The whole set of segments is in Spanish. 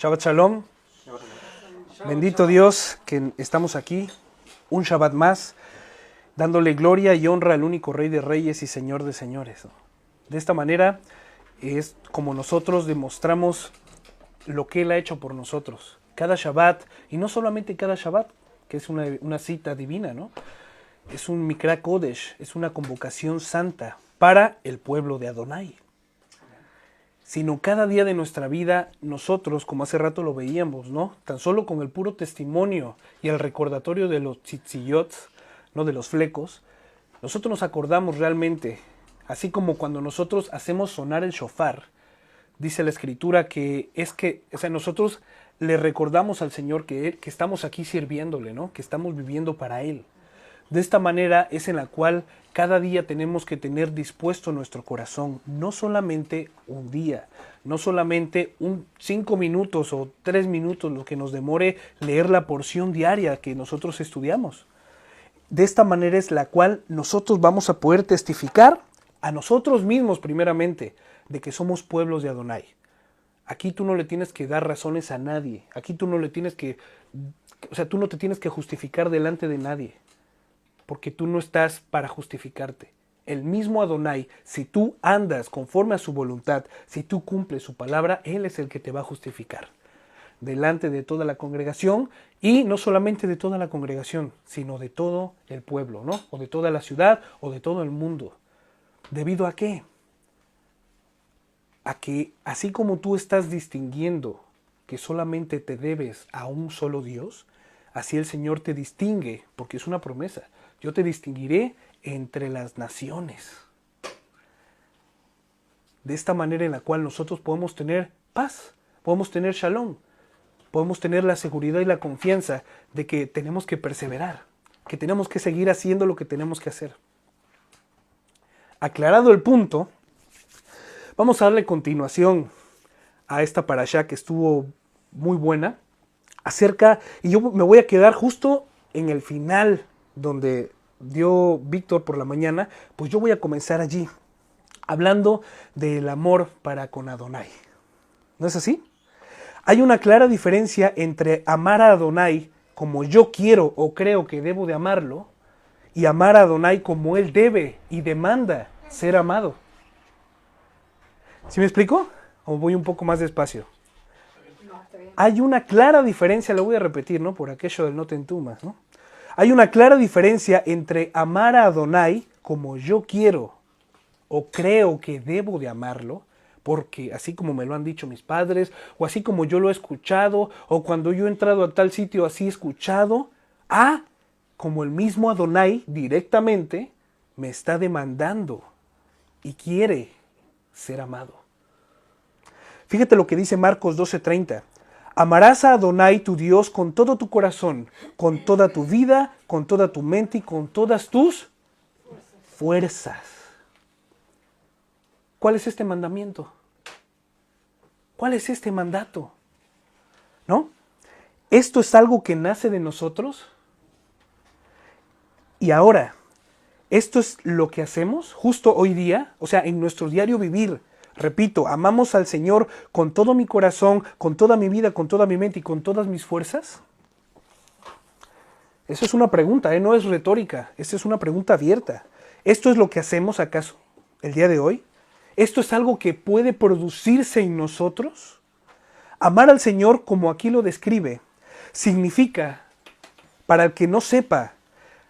Shabbat Shalom. Bendito Dios que estamos aquí, un Shabbat más, dándole gloria y honra al único Rey de Reyes y Señor de Señores. De esta manera es como nosotros demostramos lo que Él ha hecho por nosotros. Cada Shabbat, y no solamente cada Shabbat, que es una cita divina, ¿no? Es un Mikra Kodesh, es una convocación santa para el pueblo de Adonai. Sino cada día de nuestra vida, nosotros, como hace rato lo veíamos, ¿no? Tan solo con el puro testimonio y el recordatorio de los tzitziyot, ¿no? De los flecos, nosotros nos acordamos realmente, así como cuando nosotros hacemos sonar el shofar, dice la Escritura nosotros le recordamos al Señor que estamos aquí sirviéndole, ¿no? Que estamos viviendo para Él. De esta manera es en la cual cada día tenemos que tener dispuesto nuestro corazón, no solamente un día, no solamente 5 minutos o 3 minutos lo que nos demore leer la porción diaria que nosotros estudiamos. De esta manera es la cual nosotros vamos a poder testificar a nosotros mismos primeramente de que somos pueblos de Adonai. Aquí tú no le tienes que dar razones a nadie, aquí tú no te tienes que justificar delante de nadie. Porque tú no estás para justificarte. El mismo Adonai, si tú andas conforme a su voluntad, si tú cumples su palabra, Él es el que te va a justificar. Delante de toda la congregación, y no solamente de toda la congregación, sino de todo el pueblo, ¿no? O de toda la ciudad, o de todo el mundo. ¿Debido a qué? A que así como tú estás distinguiendo que solamente te debes a un solo Dios, así el Señor te distingue, porque es una promesa. Yo te distinguiré entre las naciones. De esta manera en la cual nosotros podemos tener paz, podemos tener shalom, podemos tener la seguridad y la confianza de que tenemos que perseverar, que tenemos que seguir haciendo lo que tenemos que hacer. Aclarado el punto, vamos a darle continuación a esta parashá que estuvo muy buena, y yo me voy a quedar justo en el final donde dio Víctor por la mañana, pues yo voy a comenzar allí, hablando del amor para con Adonai. ¿No es así? Hay una clara diferencia entre amar a Adonai como yo quiero o creo que debo de amarlo, y amar a Adonai como Él debe y demanda ser amado. ¿Sí me explico? ¿O voy un poco más despacio? Hay una clara diferencia, lo voy a repetir, ¿no? Por aquello del no te entumas, ¿no? Hay una clara diferencia entre amar a Adonai como yo quiero o creo que debo de amarlo, porque así como me lo han dicho mis padres, o así como yo lo he escuchado, o cuando yo he entrado a tal sitio así he escuchado, como el mismo Adonai directamente me está demandando y quiere ser amado. Fíjate lo que dice Marcos 12:30. Amarás a Adonai tu Dios con todo tu corazón, con toda tu vida, con toda tu mente y con todas tus fuerzas. ¿Cuál es este mandamiento? ¿Cuál es este mandato? ¿No? ¿Esto es algo que nace de nosotros? Y ahora, ¿esto es lo que hacemos justo hoy día? O sea, en nuestro diario vivir. Repito, ¿amamos al Señor con todo mi corazón, con toda mi vida, con toda mi mente y con todas mis fuerzas? Eso es una pregunta, no es retórica. Esa es una pregunta abierta. ¿Esto es lo que hacemos acaso el día de hoy? ¿Esto es algo que puede producirse en nosotros? Amar al Señor, como aquí lo describe, significa, para el que no sepa,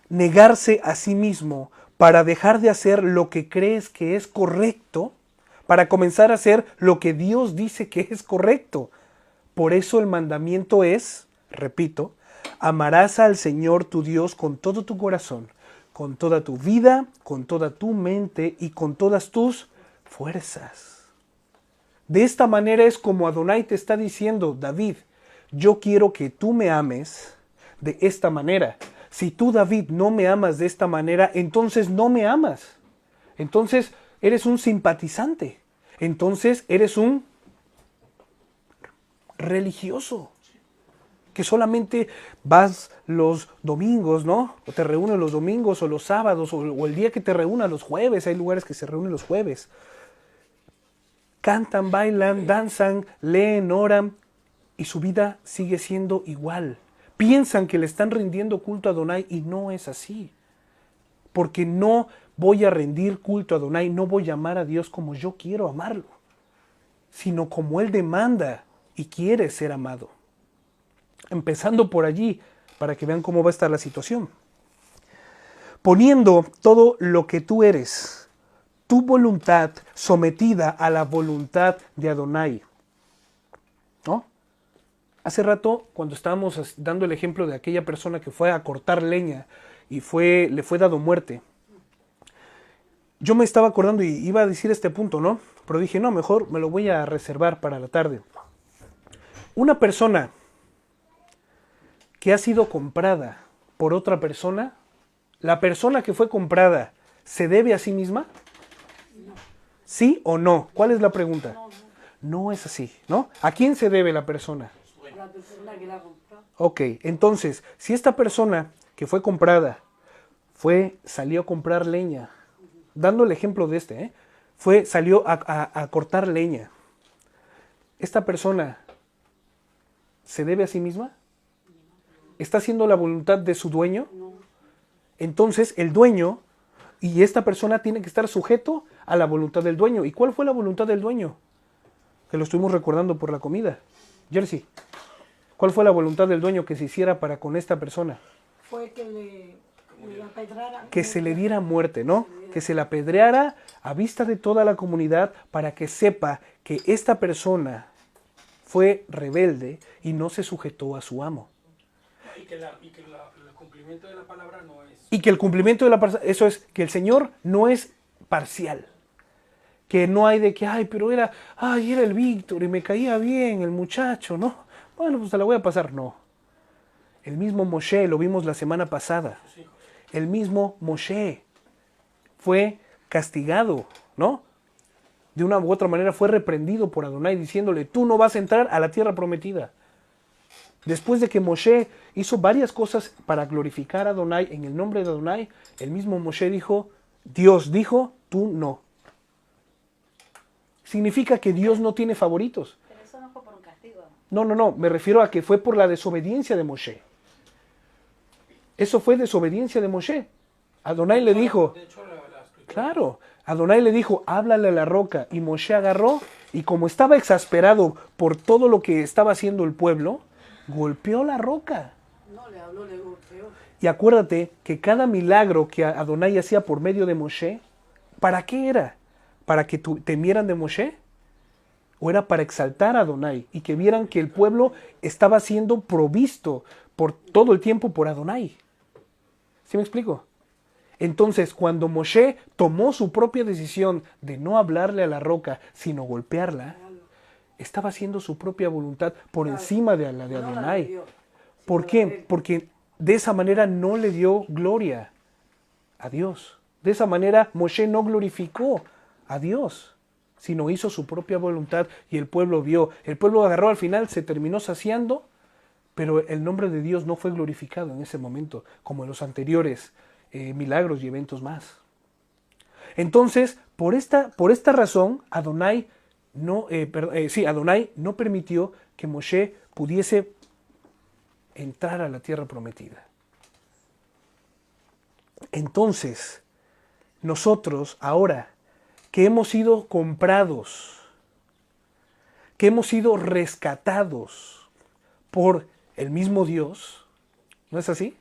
negarse a sí mismo para dejar de hacer lo que crees que es correcto, para comenzar a hacer lo que Dios dice que es correcto. Por eso el mandamiento es, repito, amarás al Señor tu Dios con todo tu corazón, con toda tu vida, con toda tu mente y con todas tus fuerzas. De esta manera es como Adonai te está diciendo, David, yo quiero que tú me ames de esta manera. Si tú, David, no me amas de esta manera, entonces no me amas. Entonces eres un simpatizante. Entonces eres un religioso. Que solamente vas los domingos, ¿no? O te reúnes los domingos o los sábados o el día que te reúnas los jueves. Hay lugares que se reúnen los jueves. Cantan, bailan, danzan, leen, oran. y su vida sigue siendo igual. Piensan que le están rindiendo culto a Adonai y no es así. Porque no voy a rendir culto a Adonai, no voy a amar a Dios como yo quiero amarlo, sino como Él demanda y quiere ser amado. Empezando por allí, para que vean cómo va a estar la situación. Poniendo todo lo que tú eres, tu voluntad sometida a la voluntad de Adonai. ¿No? Hace rato, cuando estábamos dando el ejemplo de aquella persona que fue a cortar leña y le fue dado muerte, yo me estaba acordando y iba a decir este punto, ¿no? Pero dije, no, mejor me lo voy a reservar para la tarde. Una persona que ha sido comprada por otra persona, ¿la persona que fue comprada se debe a sí misma? No. ¿Sí o no? ¿Cuál es la pregunta? No. No es así, ¿no? ¿A quién se debe la persona? La persona que la compró. Ok, entonces, si esta persona que fue comprada salió a comprar leña, dando el ejemplo de salió a cortar leña, ¿esta persona se debe a sí misma? ¿Está haciendo la voluntad de su dueño? No. Entonces, el dueño y esta persona tienen que estar sujeto a la voluntad del dueño. ¿Y cuál fue la voluntad del dueño? Que lo estuvimos recordando por la comida. Jersey, ¿cuál fue la voluntad del dueño que se hiciera para con esta persona? Fue que le apedraran. Que se le diera muerte, ¿no? Que se la apedreara a vista de toda la comunidad para que sepa que esta persona fue rebelde y no se sujetó a su amo. Y que el cumplimiento de la palabra no es... Y que el cumplimiento de la palabra, eso es, que el Señor no es parcial. Que no hay de que, pero era el Víctor y me caía bien el muchacho, ¿no? Bueno, pues se la voy a pasar. No. El mismo Moshe, lo vimos la semana pasada. El mismo Moshe fue castigado, ¿no? De una u otra manera fue reprendido por Adonai diciéndole, tú no vas a entrar a la tierra prometida. Después de que Moshe hizo varias cosas para glorificar a Adonai en el nombre de Adonai, el mismo Moshe dijo, Dios dijo, tú no. Significa que Dios no tiene favoritos. Pero eso no fue por un castigo. No, me refiero a que fue por la desobediencia de Moshe. Eso fue desobediencia de Moshe. Adonai le dijo, De hecho, la escritura... claro, Adonai le dijo, háblale a la roca. Y Moshe agarró, y como estaba exasperado por todo lo que estaba haciendo el pueblo, golpeó la roca. No le habló, le golpeó. Y acuérdate que cada milagro que Adonai hacía por medio de Moshe, ¿para qué era? ¿Para que temieran de Moshe? ¿O era para exaltar a Adonai y que vieran que el pueblo estaba siendo provisto por todo el tiempo por Adonai? ¿Sí me explico? Entonces, cuando Moshe tomó su propia decisión de no hablarle a la roca, sino golpearla, estaba haciendo su propia voluntad por encima de la de Adonai. ¿Por qué? Porque de esa manera no le dio gloria a Dios. De esa manera Moshe no glorificó a Dios, sino hizo su propia voluntad y el pueblo vio. El pueblo agarró al final, se terminó saciando, pero el nombre de Dios no fue glorificado en ese momento, como en los anteriores milagros y eventos más. Entonces, por esta razón, Adonai no permitió que Moshe pudiese entrar a la tierra prometida. Entonces, nosotros ahora que hemos sido comprados, que hemos sido rescatados por el mismo Dios, ¿no es así?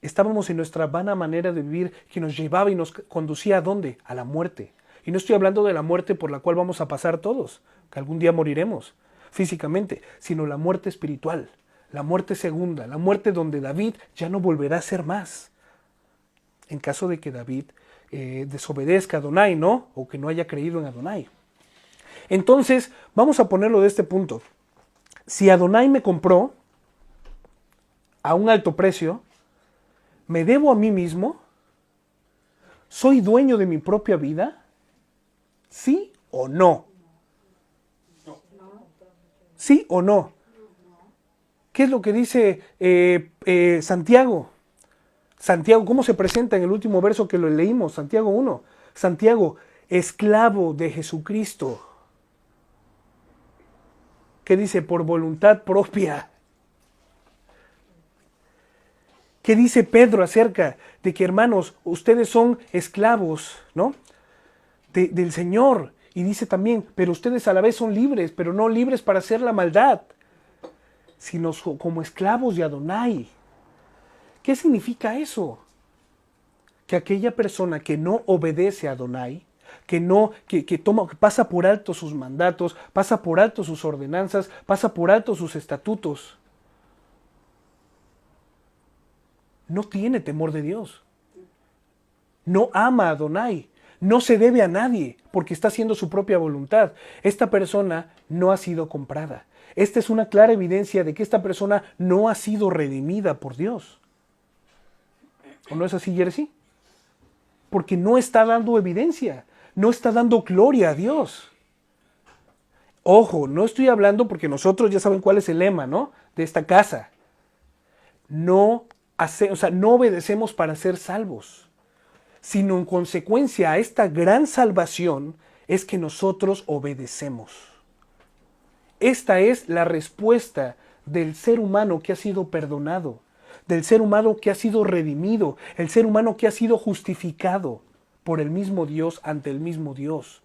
Estábamos en nuestra vana manera de vivir que nos llevaba y nos conducía ¿a dónde? A la muerte. Y no estoy hablando de la muerte por la cual vamos a pasar todos, que algún día moriremos físicamente, sino la muerte espiritual, la muerte segunda, la muerte donde David ya no volverá a ser más. En caso de que David desobedezca a Adonai, ¿no? O que no haya creído en Adonai. Entonces, vamos a ponerlo de este punto. Si Adonai me compró a un alto precio, ¿me debo a mí mismo? ¿Soy dueño de mi propia vida? ¿Sí o no? ¿Sí o no? ¿Qué es lo que dice Santiago? Santiago, ¿cómo se presenta en el último verso que lo leímos? Santiago 1. Santiago, esclavo de Jesucristo. ¿Qué dice? Por voluntad propia. ¿Qué dice Pedro acerca de que, hermanos, ustedes son esclavos, ¿no? Del Señor? Y dice también, pero ustedes a la vez son libres, pero no libres para hacer la maldad, sino como esclavos de Adonai. ¿Qué significa eso? Que aquella persona que no obedece a Adonai, que pasa por alto sus mandatos, pasa por alto sus ordenanzas, pasa por alto sus estatutos, no tiene temor de Dios. No ama a Adonai. No se debe a nadie porque está haciendo su propia voluntad. Esta persona no ha sido comprada. Esta es una clara evidencia de que esta persona no ha sido redimida por Dios. ¿O no es así, Jersey? Porque no está dando evidencia. No está dando gloria a Dios. Ojo, no estoy hablando porque nosotros ya saben cuál es el lema, ¿no? De esta casa. No obedecemos para ser salvos, sino en consecuencia a esta gran salvación es que nosotros obedecemos. Esta es la respuesta del ser humano que ha sido perdonado, del ser humano que ha sido redimido, el ser humano que ha sido justificado por el mismo Dios ante el mismo Dios,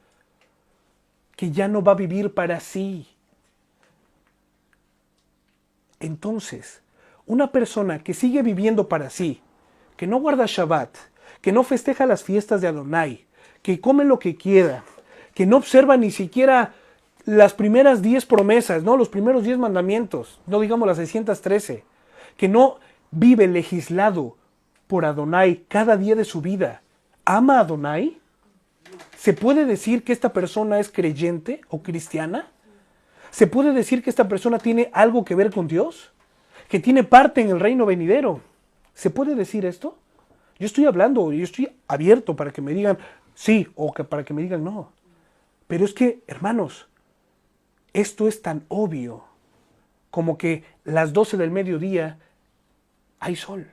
que ya no va a vivir para sí. Entonces, una persona que sigue viviendo para sí, que no guarda Shabbat, que no festeja las fiestas de Adonai, que come lo que quiera, que no observa ni siquiera las primeras 10 promesas, ¿no? Los primeros 10 mandamientos, no digamos las 613, que no vive legislado por Adonai cada día de su vida, ¿ama a Adonai? ¿Se puede decir que esta persona es creyente o cristiana? ¿Se puede decir que esta persona tiene algo que ver con Dios? ¿Que tiene parte en el reino venidero? ¿Se puede decir esto? Yo estoy hablando, yo estoy abierto para que me digan sí o para que me digan no. Pero es que, hermanos, esto es tan obvio como que las 12 del mediodía hay sol.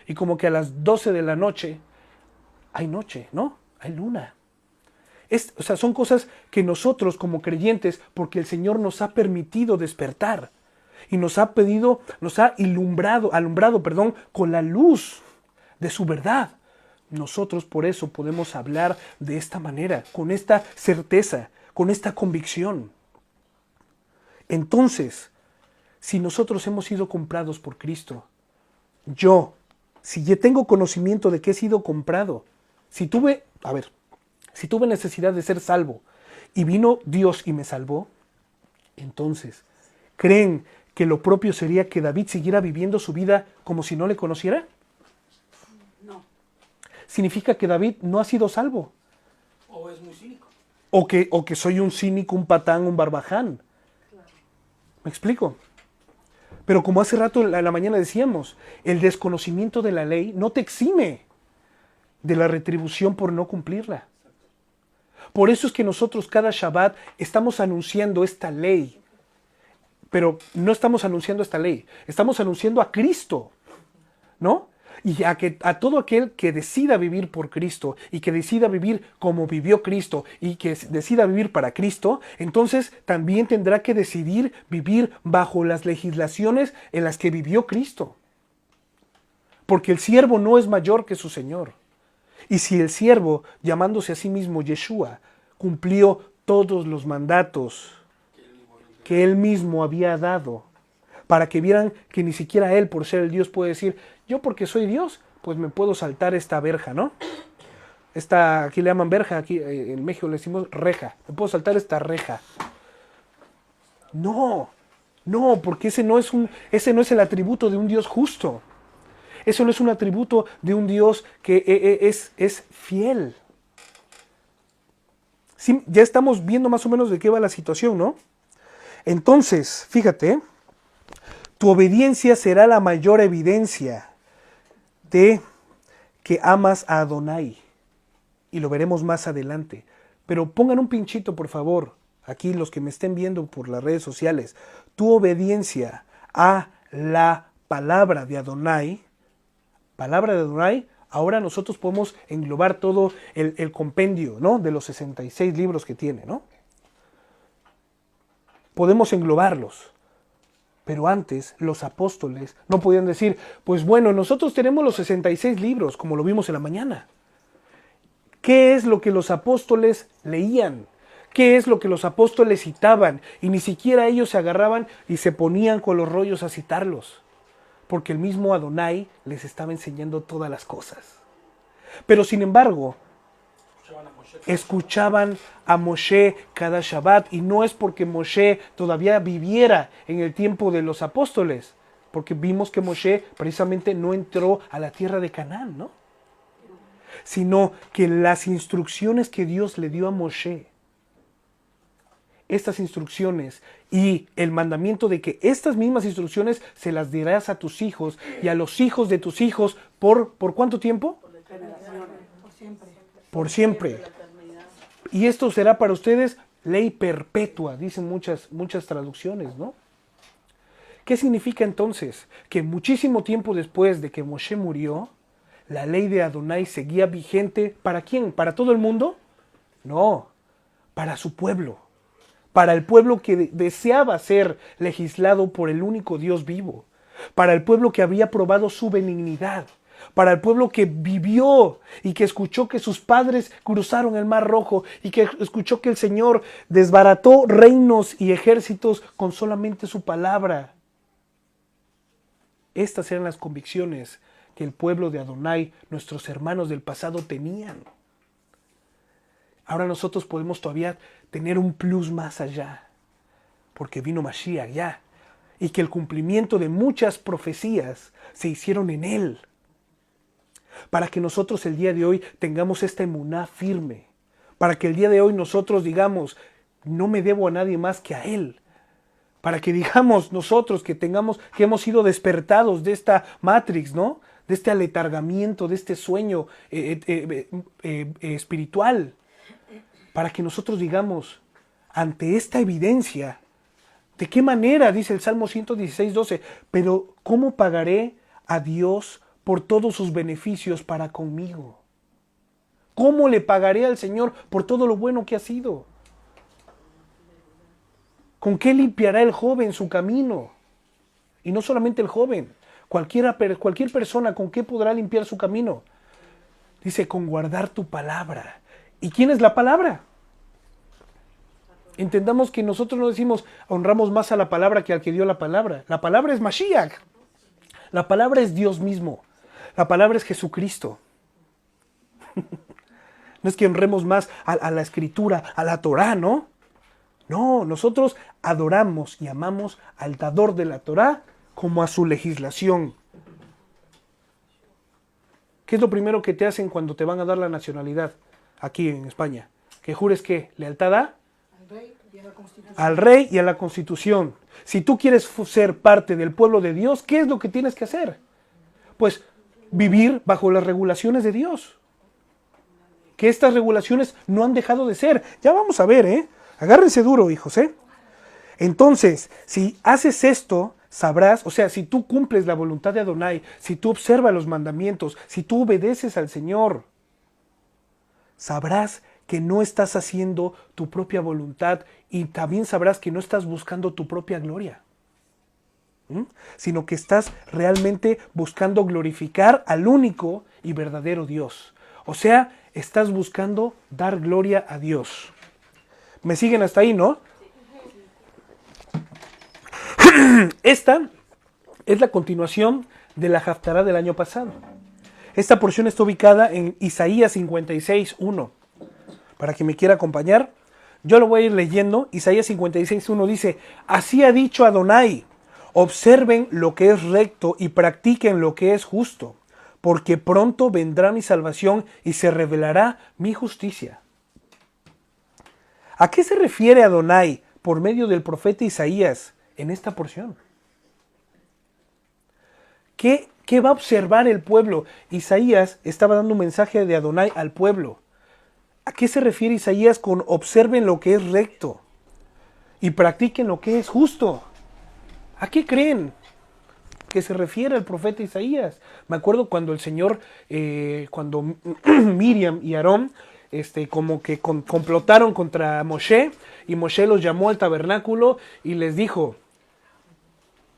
Y como que a las 12 de la noche hay noche, ¿no? Hay luna. Son cosas que nosotros como creyentes, porque el Señor nos ha permitido despertar y nos ha alumbrado con la luz de su verdad. Nosotros por eso podemos hablar de esta manera, con esta certeza, con esta convicción. Entonces, si nosotros hemos sido comprados por Cristo, si ya tengo conocimiento de que he sido comprado, si tuve necesidad de ser salvo y vino Dios y me salvó, entonces, ¿creen que lo propio sería que David siguiera viviendo su vida como si no le conociera? No. Significa que David no ha sido salvo. O es muy cínico. O que soy un cínico, un patán, un barbaján. Claro. ¿Me explico? Pero como hace rato en la mañana decíamos, el desconocimiento de la ley no te exime de la retribución por no cumplirla. Por eso es que nosotros cada Shabbat estamos anunciando esta ley. Pero no estamos anunciando esta ley, estamos anunciando a Cristo, ¿no? Y a todo aquel que decida vivir por Cristo y que decida vivir como vivió Cristo y que decida vivir para Cristo, entonces también tendrá que decidir vivir bajo las legislaciones en las que vivió Cristo. Porque el siervo no es mayor que su Señor. Y si el siervo, llamándose a sí mismo Yeshua, cumplió todos los mandatos que él mismo había dado, para que vieran que ni siquiera él, por ser el Dios, puede decir, yo porque soy Dios, pues me puedo saltar esta verja, ¿no? Aquí le llaman verja, aquí en México le decimos reja, me puedo saltar esta reja. No, porque ese no es el atributo de un Dios justo. Eso no es un atributo de un Dios que es fiel. Sí, ya estamos viendo más o menos de qué va la situación, ¿no? Entonces, fíjate, tu obediencia será la mayor evidencia de que amas a Adonai. Y lo veremos más adelante. Pero pongan un pinchito, por favor, aquí los que me estén viendo por las redes sociales. Tu obediencia a la palabra de Adonai, ahora nosotros podemos englobar todo el compendio, ¿no? De los 66 libros que tiene, ¿no? podemos englobarlos. Pero antes los apóstoles no podían decir, pues bueno, nosotros tenemos los 66 libros, como lo vimos en la mañana. ¿Qué es lo que los apóstoles leían? ¿Qué es lo que los apóstoles citaban? Y ni siquiera ellos se agarraban y se ponían con los rollos a citarlos. Porque el mismo Adonai les estaba enseñando todas las cosas. Pero sin embargo, escuchaban a Moshe cada Shabbat, y no es porque Moshe todavía viviera en el tiempo de los apóstoles, porque vimos que Moshe precisamente no entró a la tierra de Canaán, ¿no? Sino que las instrucciones que Dios le dio a Moshe, estas instrucciones y el mandamiento de que estas mismas instrucciones se las dirás a tus hijos y a los hijos de tus hijos ¿por cuánto tiempo? Por siempre. Por siempre. Y esto será para ustedes ley perpetua, dicen muchas traducciones, ¿no? ¿Qué significa entonces? Que muchísimo tiempo después de que Moshe murió, la ley de Adonai seguía vigente. ¿Para quién? ¿Para todo el mundo? No, para su pueblo. Para el pueblo que deseaba ser legislado por el único Dios vivo. Para el pueblo que había probado su benignidad. Para el pueblo que vivió y que escuchó que sus padres cruzaron el Mar Rojo y que escuchó que el Señor desbarató reinos y ejércitos con solamente su palabra. Estas eran las convicciones que el pueblo de Adonai, nuestros hermanos del pasado, tenían. Ahora nosotros podemos todavía tener un plus más allá, porque vino Mashiach ya, y que el cumplimiento de muchas profecías se hicieron en él. Para que nosotros el día de hoy tengamos esta emuná firme, para que el día de hoy nosotros digamos, no me debo a nadie más que a él. Para que digamos nosotros que hemos sido despertados de esta matrix, ¿no? De este aletargamiento, de este sueño espiritual. Para que nosotros digamos, ante esta evidencia, ¿de qué manera? Dice el Salmo 116:12, pero ¿cómo pagaré a Dios por todos sus beneficios para conmigo? ¿Cómo le pagaré al Señor por todo lo bueno que ha sido? ¿Con qué limpiará el joven su camino? Y no solamente el joven, cualquier persona, ¿con qué podrá limpiar su camino? Dice, con guardar tu palabra. ¿Y quién es la palabra? Entendamos que nosotros no decimos, honramos más a la palabra que al que dio la palabra. La palabra es Mashiach. La palabra es Dios mismo. La palabra es Jesucristo. No es que honremos más a la escritura, a la Torá, ¿no? No, nosotros adoramos y amamos al dador de la Torá como a su legislación. ¿Qué es lo primero que te hacen cuando te van a dar la nacionalidad aquí en España? Que jures ¿qué? Lealtad a al rey y a la Constitución. Si tú quieres ser parte del pueblo de Dios, ¿qué es lo que tienes que hacer? Pues vivir bajo las regulaciones de Dios. Que estas regulaciones no han dejado de ser. Ya vamos a ver, ¿eh? Agárrense duro, hijos, ¿eh? Entonces, si haces esto, sabrás, o sea, si tú cumples la voluntad de Adonai, si tú observas los mandamientos, si tú obedeces al Señor, sabrás que no estás haciendo tu propia voluntad y también sabrás que no estás buscando tu propia gloria, sino que estás realmente buscando glorificar al único y verdadero Dios. O sea, estás buscando dar gloria a Dios. ¿Me siguen hasta ahí, no? Esta es la continuación de la Haftará del año pasado. Esta porción está ubicada en Isaías 56:1. Para quien me quiera acompañar, yo lo voy a ir leyendo. Isaías 56:1 dice, así ha dicho Adonai, observen lo que es recto y practiquen lo que es justo, porque pronto vendrá mi salvación y se revelará mi justicia. ¿A qué se refiere Adonai por medio del profeta Isaías en esta porción? ¿Qué va a observar el pueblo? Isaías estaba dando un mensaje de Adonai al pueblo. ¿A qué se refiere Isaías con observen lo que es recto y practiquen lo que es justo? ¿A qué creen que se refiere el profeta Isaías? Me acuerdo cuando el Señor, cuando Miriam y Aarón como que complotaron contra Moshe, y Moshe los llamó al tabernáculo y les dijo,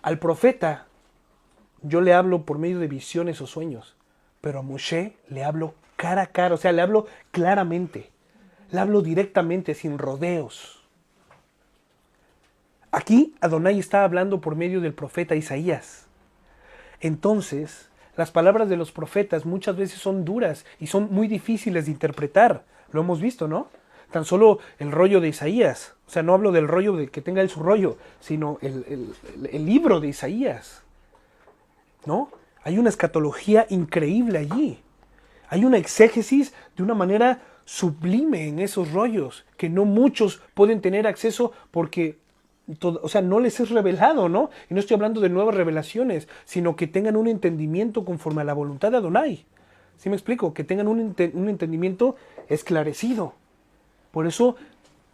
al profeta yo le hablo por medio de visiones o sueños, pero a Moshe le hablo cara a cara, o sea, le hablo claramente, le hablo directamente, sin rodeos. Aquí Adonai está hablando por medio del profeta Isaías. Entonces, las palabras de los profetas muchas veces son duras y son muy difíciles de interpretar. Lo hemos visto, ¿no? Tan solo el rollo de Isaías. O sea, no hablo del rollo de que tenga él su rollo, sino el libro de Isaías, ¿no? Hay una escatología increíble allí. Hay una exégesis de una manera sublime en esos rollos, que no muchos pueden tener acceso porque o sea, no les es revelado, ¿no? Y no estoy hablando de nuevas revelaciones, sino que tengan un entendimiento conforme a la voluntad de Adonai. ¿Sí me explico? Que tengan un entendimiento esclarecido. Por eso,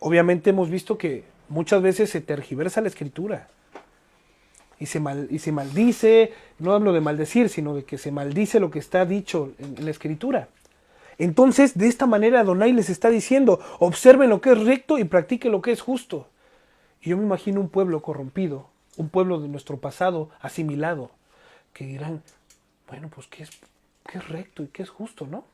obviamente hemos visto que muchas veces se tergiversa la escritura. Y se maldice, no hablo de maldecir, sino de que se maldice lo que está dicho en la escritura. Entonces, de esta manera Adonai les está diciendo, observen lo que es recto y practiquen lo que es justo. Y yo me imagino un pueblo corrompido, un pueblo de nuestro pasado asimilado, que dirán, bueno, pues ¿qué es recto y qué es justo, no?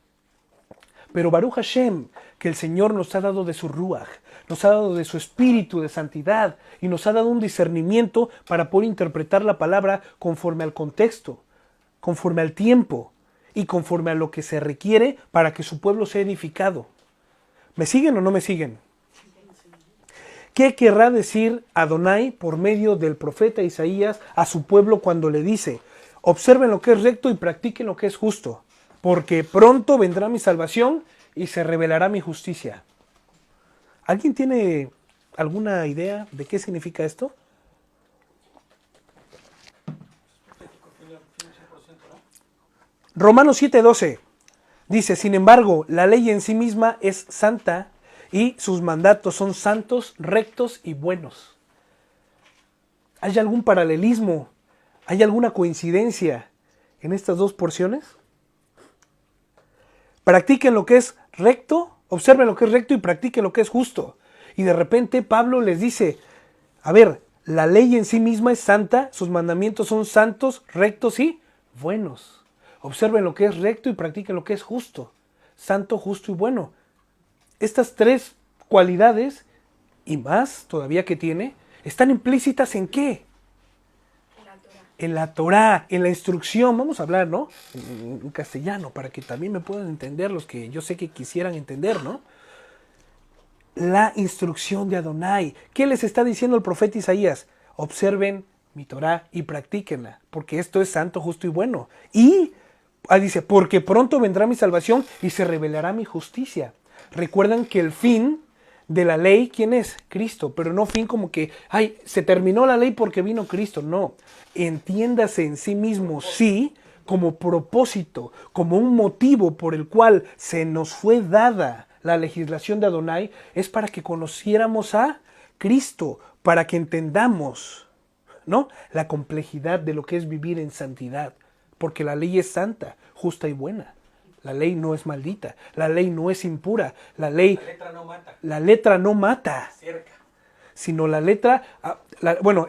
Pero Baruch Hashem, que el Señor nos ha dado de su Ruach, nos ha dado de su espíritu de santidad y nos ha dado un discernimiento para poder interpretar la palabra conforme al contexto, conforme al tiempo y conforme a lo que se requiere para que su pueblo sea edificado. ¿Me siguen o no me siguen? ¿Qué querrá decir Adonai por medio del profeta Isaías a su pueblo cuando le dice, observen lo que es recto y practiquen lo que es justo, porque pronto vendrá mi salvación y se revelará mi justicia? ¿Alguien tiene alguna idea de qué significa esto? Romanos 7:12 dice, sin embargo, la ley en sí misma es santa y sus mandatos son santos, rectos y buenos. ¿Hay algún paralelismo? ¿Hay alguna coincidencia en estas dos porciones? Practiquen lo que es recto, observen lo que es recto y practiquen lo que es justo. Y de repente Pablo les dice, a ver, la ley en sí misma es santa, sus mandamientos son santos, rectos y buenos. Observen lo que es recto y practiquen lo que es justo, santo, justo y bueno. Estas tres cualidades, y más todavía que tiene, están implícitas ¿en qué? En la Torá, en la instrucción. Vamos a hablar, ¿no? En castellano, para que también me puedan entender los que yo sé que quisieran entender, ¿no? La instrucción de Adonai. ¿Qué les está diciendo el profeta Isaías? Observen mi Torá y practíquenla, porque esto es santo, justo y bueno. Y dice, porque pronto vendrá mi salvación y se revelará mi justicia. Recuerdan que el fin de la ley, ¿quién es? Cristo, pero no fin como que, se terminó la ley porque vino Cristo, no. Entiéndase en sí mismo, sí, como propósito, como un motivo por el cual se nos fue dada la legislación de Adonai, es para que conociéramos a Cristo, para que entendamos, ¿no?, la complejidad de lo que es vivir en santidad, porque la ley es santa, justa y buena. La ley no es maldita, la ley no es impura, la letra no mata. La letra no mata, cerca. Sino la letra,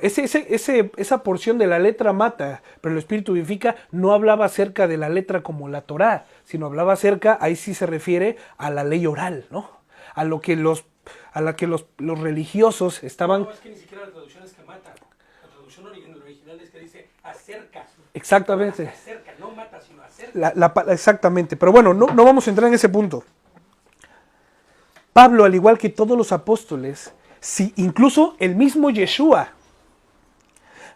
esa porción de la letra mata, pero el Espíritu vivifica, no hablaba acerca de la letra como la Torá, sino hablaba acerca, ahí sí se refiere a la ley oral, ¿no? A la que los religiosos estaban... No, es que ni siquiera la traducción es que mata, la traducción original es que dice acerca. Exactamente. Acerca, no mata, sino acerca. Exactamente, pero bueno, no vamos a entrar en ese punto. Pablo, al igual que todos los apóstoles, incluso el mismo Yeshua,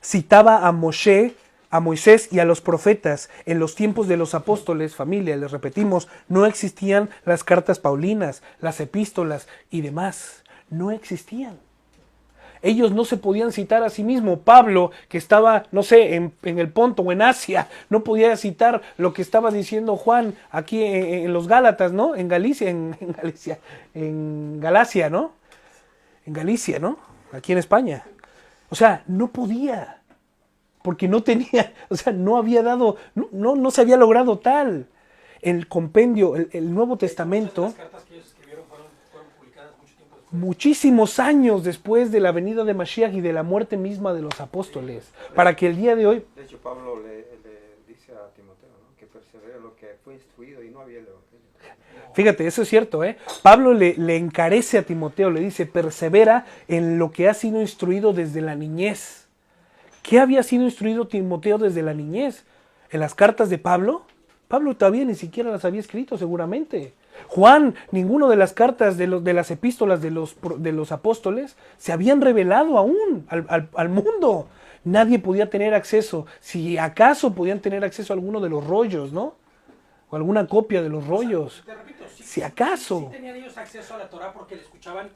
citaba a Moshe, a Moisés y a los profetas. En los tiempos de los apóstoles, familia, les repetimos, no existían las cartas paulinas, las epístolas y demás. No existían. Ellos no se podían citar a sí mismos. Pablo, que estaba, no sé, en el Ponto o en Asia, no podía citar lo que estaba diciendo Juan aquí en los Gálatas, ¿no? En Galacia, ¿no? En Galicia, ¿no? Aquí en España. O sea, no podía, porque no tenía, o sea, no había dado, no se había logrado tal. El compendio, el Nuevo Testamento... Las cartas que ellos muchísimos años después de la venida de Mashiach y de la muerte misma de los apóstoles, para que el día de hoy... De hecho, Pablo le dice a Timoteo, ¿no?, que persevere lo que fue instruido y no había el evangelio. Fíjate, eso es cierto, ¿eh? Pablo le encarece a Timoteo, le dice, persevera en lo que ha sido instruido desde la niñez. ¿Qué había sido instruido Timoteo desde la niñez? ¿En las cartas de Pablo? Pablo todavía ni siquiera las había escrito seguramente. Juan, ninguno de las cartas de las epístolas de los apóstoles se habían revelado aún al mundo. Nadie podía tener acceso, si acaso podían tener acceso a alguno de los rollos, ¿no? O alguna copia de los rollos. Te repito, sí, Si acaso. sí tenían ellos acceso a la Torah porque le escuchaban.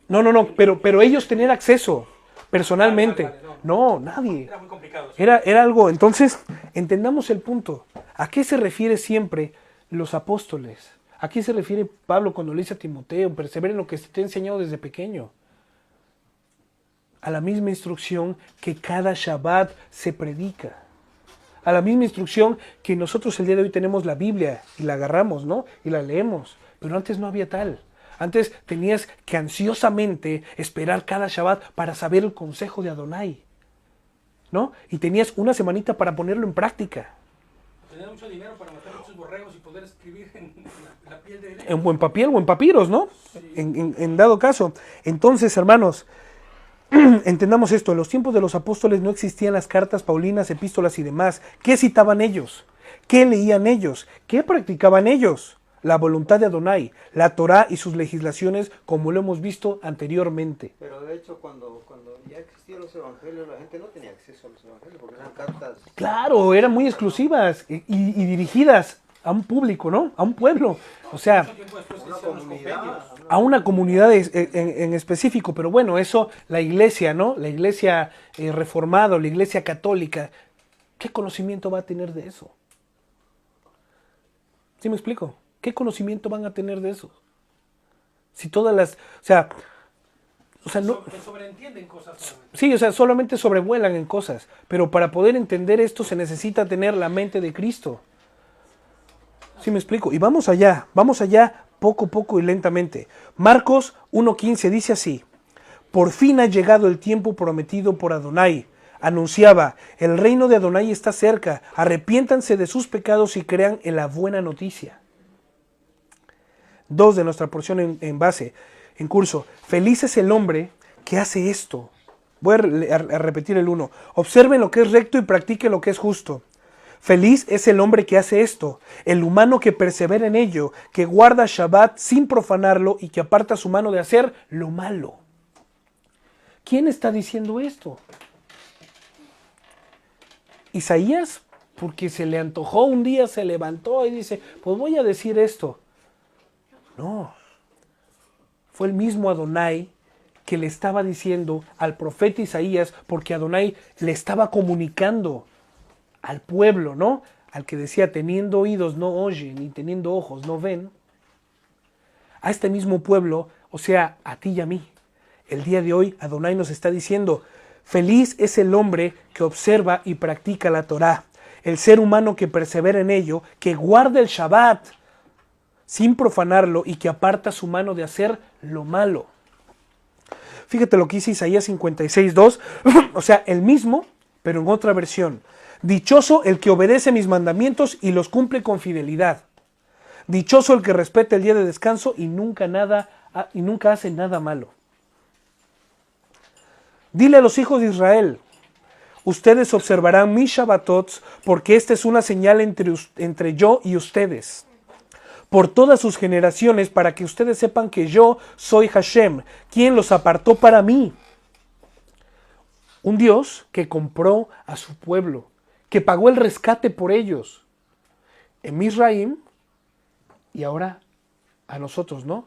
No, pero ellos tener acceso personalmente. Vale, No, nadie. Era muy complicado. Sí. Era algo, entonces, entendamos el punto. ¿A qué se refiere siempre los apóstoles? ¿A qué se refiere Pablo cuando le dice a Timoteo, persevera en lo que se te ha enseñado desde pequeño? A la misma instrucción que cada Shabbat se predica. A la misma instrucción que nosotros el día de hoy tenemos la Biblia y la agarramos, ¿no? Y la leemos. Pero antes no había tal. Antes tenías que ansiosamente esperar cada Shabbat para saber el consejo de Adonai, ¿no? Y tenías una semanita para ponerlo en práctica. Tenían mucho dinero para matar muchos borregos y poder escribir en la piel de ellos. En buen papel o en papiros, ¿no? Sí. En dado caso. Entonces, hermanos, entendamos esto. En los tiempos de los apóstoles no existían las cartas paulinas, epístolas y demás. ¿Qué citaban ellos? ¿Qué leían ellos? ¿Qué practicaban ellos? La voluntad de Adonai, la Torá y sus legislaciones, como lo hemos visto anteriormente. Pero de hecho, cuando ya existían los evangelios, la gente no tenía acceso a los evangelios, porque eran cartas... Claro, eran muy exclusivas y dirigidas a un público, ¿no? A un pueblo. O sea, a una comunidad en específico. Pero bueno, eso, la iglesia, ¿no? La iglesia reformada o la iglesia católica, ¿qué conocimiento va a tener de eso? ¿Sí me explico? ¿Qué conocimiento van a tener de eso? Si todas las... O sea no... Que sobreentienden cosas solamente. Sí, o sea, solamente sobrevuelan en cosas. Pero para poder entender esto se necesita tener la mente de Cristo. ¿Sí me explico? Y vamos allá poco a poco y lentamente. Marcos 1:15 dice así: por fin ha llegado el tiempo prometido por Adonai. Anunciaba, el reino de Adonai está cerca, arrepiéntanse de sus pecados y crean en la buena noticia. 2 de nuestra porción en curso. Feliz es el hombre que hace esto. Voy a repetir el 1. Observen lo que es recto y practiquen lo que es justo. Feliz es el hombre que hace esto, el humano que persevera en ello, que guarda Shabbat sin profanarlo y que aparta su mano de hacer lo malo. ¿Quién está diciendo esto? Isaías, porque se le antojó un día, se levantó y dice, pues voy a decir esto. No, fue el mismo Adonai que le estaba diciendo al profeta Isaías, porque Adonai le estaba comunicando al pueblo, ¿no? Al que decía, teniendo oídos no oyen y teniendo ojos no ven. A este mismo pueblo, o sea, a ti y a mí. El día de hoy Adonai nos está diciendo, feliz es el hombre que observa y practica la Torá, el ser humano que persevera en ello, que guarda el Shabbat sin profanarlo y que aparta su mano de hacer lo malo. Fíjate lo que dice Isaías 56:2, o sea, el mismo, pero en otra versión. Dichoso el que obedece mis mandamientos y los cumple con fidelidad. Dichoso el que respeta el día de descanso y nunca hace nada malo. Dile a los hijos de Israel, ustedes observarán mis Shabbatots, porque esta es una señal entre yo y ustedes, por todas sus generaciones, para que ustedes sepan que yo soy Hashem, quien los apartó para mí. Un Dios que compró a su pueblo, que pagó el rescate por ellos, en Misraim, y ahora a nosotros, ¿no?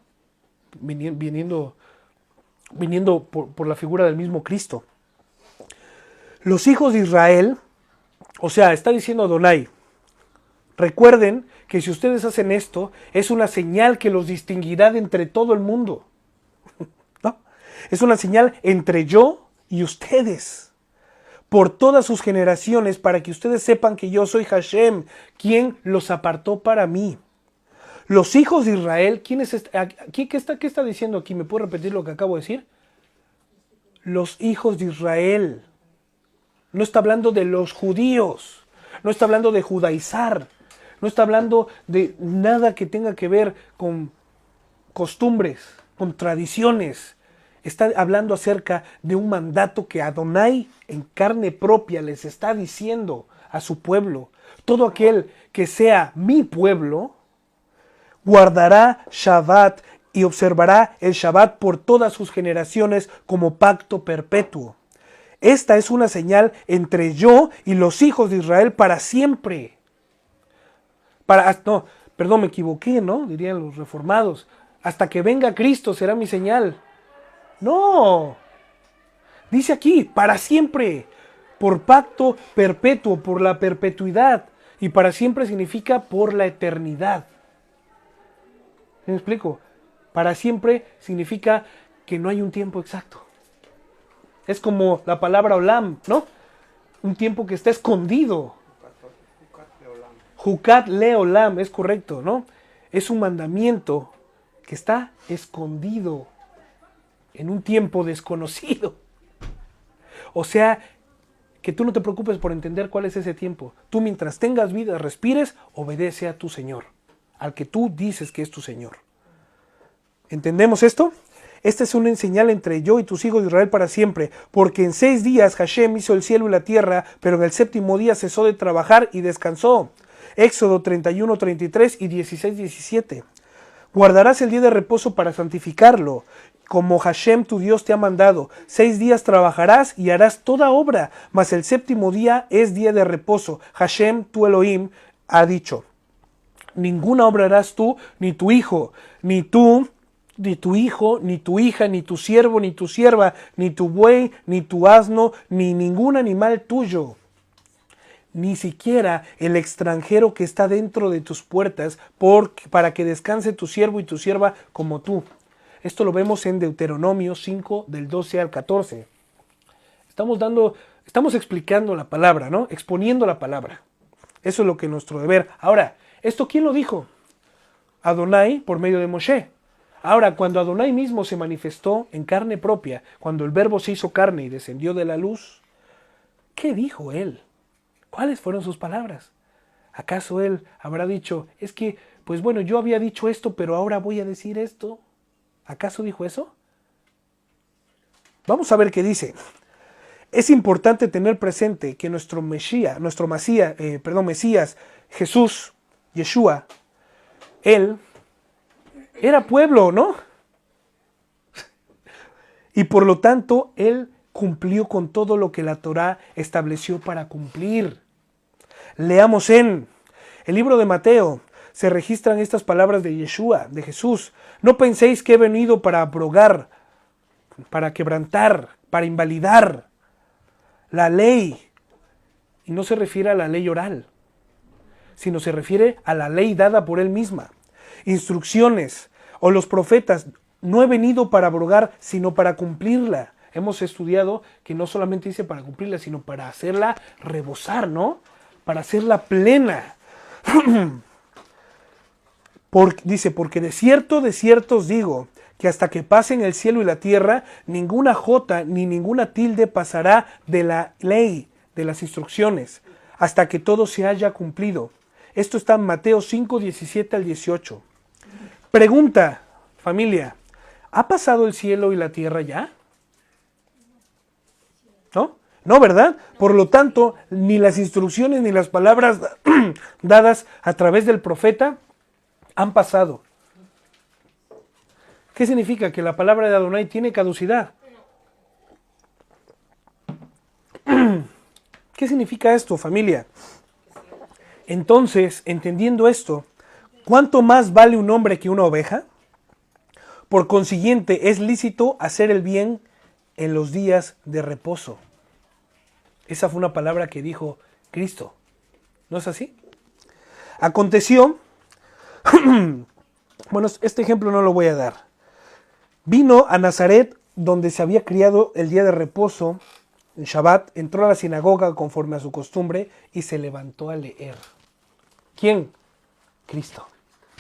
Viniendo por la figura del mismo Cristo. Los hijos de Israel, o sea, está diciendo Adonai, recuerden que si ustedes hacen esto, es una señal que los distinguirá de entre todo el mundo. ¿No? Es una señal entre yo y ustedes, por todas sus generaciones, para que ustedes sepan que yo soy Hashem, quien los apartó para mí. Los hijos de Israel, ¿quién es qué está diciendo aquí? ¿Me puede repetir lo que acabo de decir? Los hijos de Israel. No está hablando de los judíos. No está hablando de judaizar. No está hablando de nada que tenga que ver con costumbres, con tradiciones. Está hablando acerca de un mandato que Adonai en carne propia les está diciendo a su pueblo. Todo aquel que sea mi pueblo guardará Shabbat y observará el Shabbat por todas sus generaciones como pacto perpetuo. Esta es una señal entre yo y los hijos de Israel para siempre. Me equivoqué, ¿no? Dirían los reformados. Hasta que venga Cristo será mi señal. No. Dice aquí, para siempre. Por pacto perpetuo, por la perpetuidad. Y para siempre significa por la eternidad. ¿Me explico? Para siempre significa que no hay un tiempo exacto. Es como la palabra olam, ¿no? Un tiempo que está escondido. Jucat leolam, es correcto, ¿no? Es un mandamiento que está escondido en un tiempo desconocido. O sea, que tú no te preocupes por entender cuál es ese tiempo. Tú mientras tengas vida, respires, obedece a tu Señor, al que tú dices que es tu Señor. ¿Entendemos esto? Esta es una señal entre yo y tus hijos de Israel para siempre, porque en 6 días Hashem hizo el cielo y la tierra, pero en el 7º día cesó de trabajar y descansó. Éxodo 31, 33 y 16, 17. Guardarás el día de reposo para santificarlo, como Hashem tu Dios te ha mandado. 6 días trabajarás y harás toda obra, mas el 7º día es día de reposo. Hashem tu Elohim ha dicho: ninguna obra harás tú, ni tu hijo, ni tú, ni tu hijo, ni tu hija, ni tu siervo, ni tu sierva, ni tu buey, ni tu asno, ni ningún animal tuyo, ni siquiera el extranjero que está dentro de tus puertas, para que descanse tu siervo y tu sierva como tú. Esto lo vemos en Deuteronomio 5, del 12 al 14. Estamos explicando la palabra, ¿no? Exponiendo la palabra. Eso es lo que es nuestro deber. Ahora, ¿esto quién lo dijo? Adonai por medio de Moshe. Ahora, cuando Adonai mismo se manifestó en carne propia, cuando el Verbo se hizo carne y descendió de la luz, ¿qué dijo él? ¿Cuáles fueron sus palabras? ¿Acaso él habrá dicho, es que, pues bueno, yo había dicho esto, pero ahora voy a decir esto? ¿Acaso dijo eso? Vamos a ver qué dice. Es importante tener presente que nuestro Mesías, Jesús, Yeshua, él era pueblo, ¿no? Y por lo tanto, él cumplió con todo lo que la Torá estableció para cumplir. Leamos en el libro de Mateo, se registran estas palabras de Yeshua, de Jesús. No penséis que he venido para abrogar, para quebrantar, para invalidar la ley. Y no se refiere a la ley oral, sino se refiere a la ley dada por él misma. Instrucciones o los profetas, no he venido para abrogar, sino para cumplirla. Hemos estudiado que no solamente dice para cumplirla, sino para hacerla rebosar, ¿no? Para hacerla plena. Dice, porque de cierto os digo, que hasta que pasen el cielo y la tierra, ninguna jota ni ninguna tilde pasará de la ley, de las instrucciones, hasta que todo se haya cumplido. Esto está en Mateo 5, 17 al 18. Pregunta, familia, ¿ha pasado el cielo y la tierra ya? ¿No? No, ¿verdad? Por lo tanto, ni las instrucciones ni las palabras dadas a través del profeta han pasado. ¿Qué significa? Que la palabra de Adonai tiene caducidad. ¿Qué significa esto, familia? Entonces, entendiendo esto, ¿cuánto más vale un hombre que una oveja? Por consiguiente, es lícito hacer el bien en los días de reposo. Esa fue una palabra que dijo Cristo. ¿No es así? Aconteció, bueno, este ejemplo no lo voy a dar. Vino a Nazaret, donde se había criado el día de reposo, en Shabbat, entró a la sinagoga conforme a su costumbre y se levantó a leer. ¿Quién? Cristo.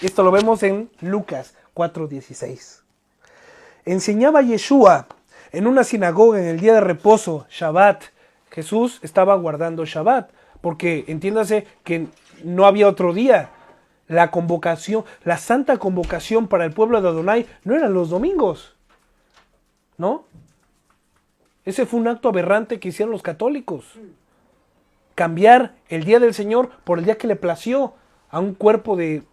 Esto lo vemos en Lucas 4:16. Enseñaba Yeshua en una sinagoga en el día de reposo, Shabbat. Jesús estaba guardando Shabbat, porque entiéndase que no había otro día. La convocación, la santa convocación para el pueblo de Adonai no eran los domingos, ¿no? Ese fue un acto aberrante que hicieron los católicos. Cambiar el día del Señor por el día que le plació a un cuerpo de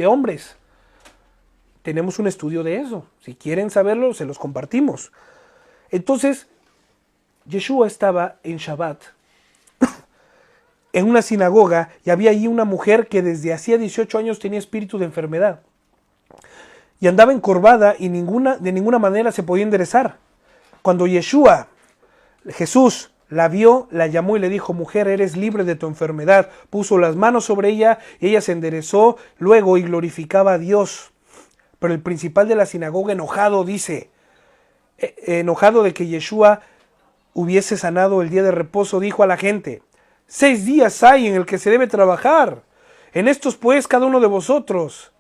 hombres. Tenemos un estudio de eso. Si quieren saberlo, se los compartimos. Entonces, Yeshua estaba en Shabbat, en una sinagoga, y había allí una mujer que desde hacía 18 años tenía espíritu de enfermedad. Y andaba encorvada y de ninguna manera se podía enderezar. Cuando Jesús, la vio, la llamó y le dijo: mujer, eres libre de tu enfermedad. Puso las manos sobre ella y ella se enderezó luego y glorificaba a Dios. Pero el principal de la sinagoga, enojado de que Yeshua hubiese sanado el día de reposo, dijo a la gente: 6 días hay en el que se debe trabajar. En estos pues cada uno de vosotros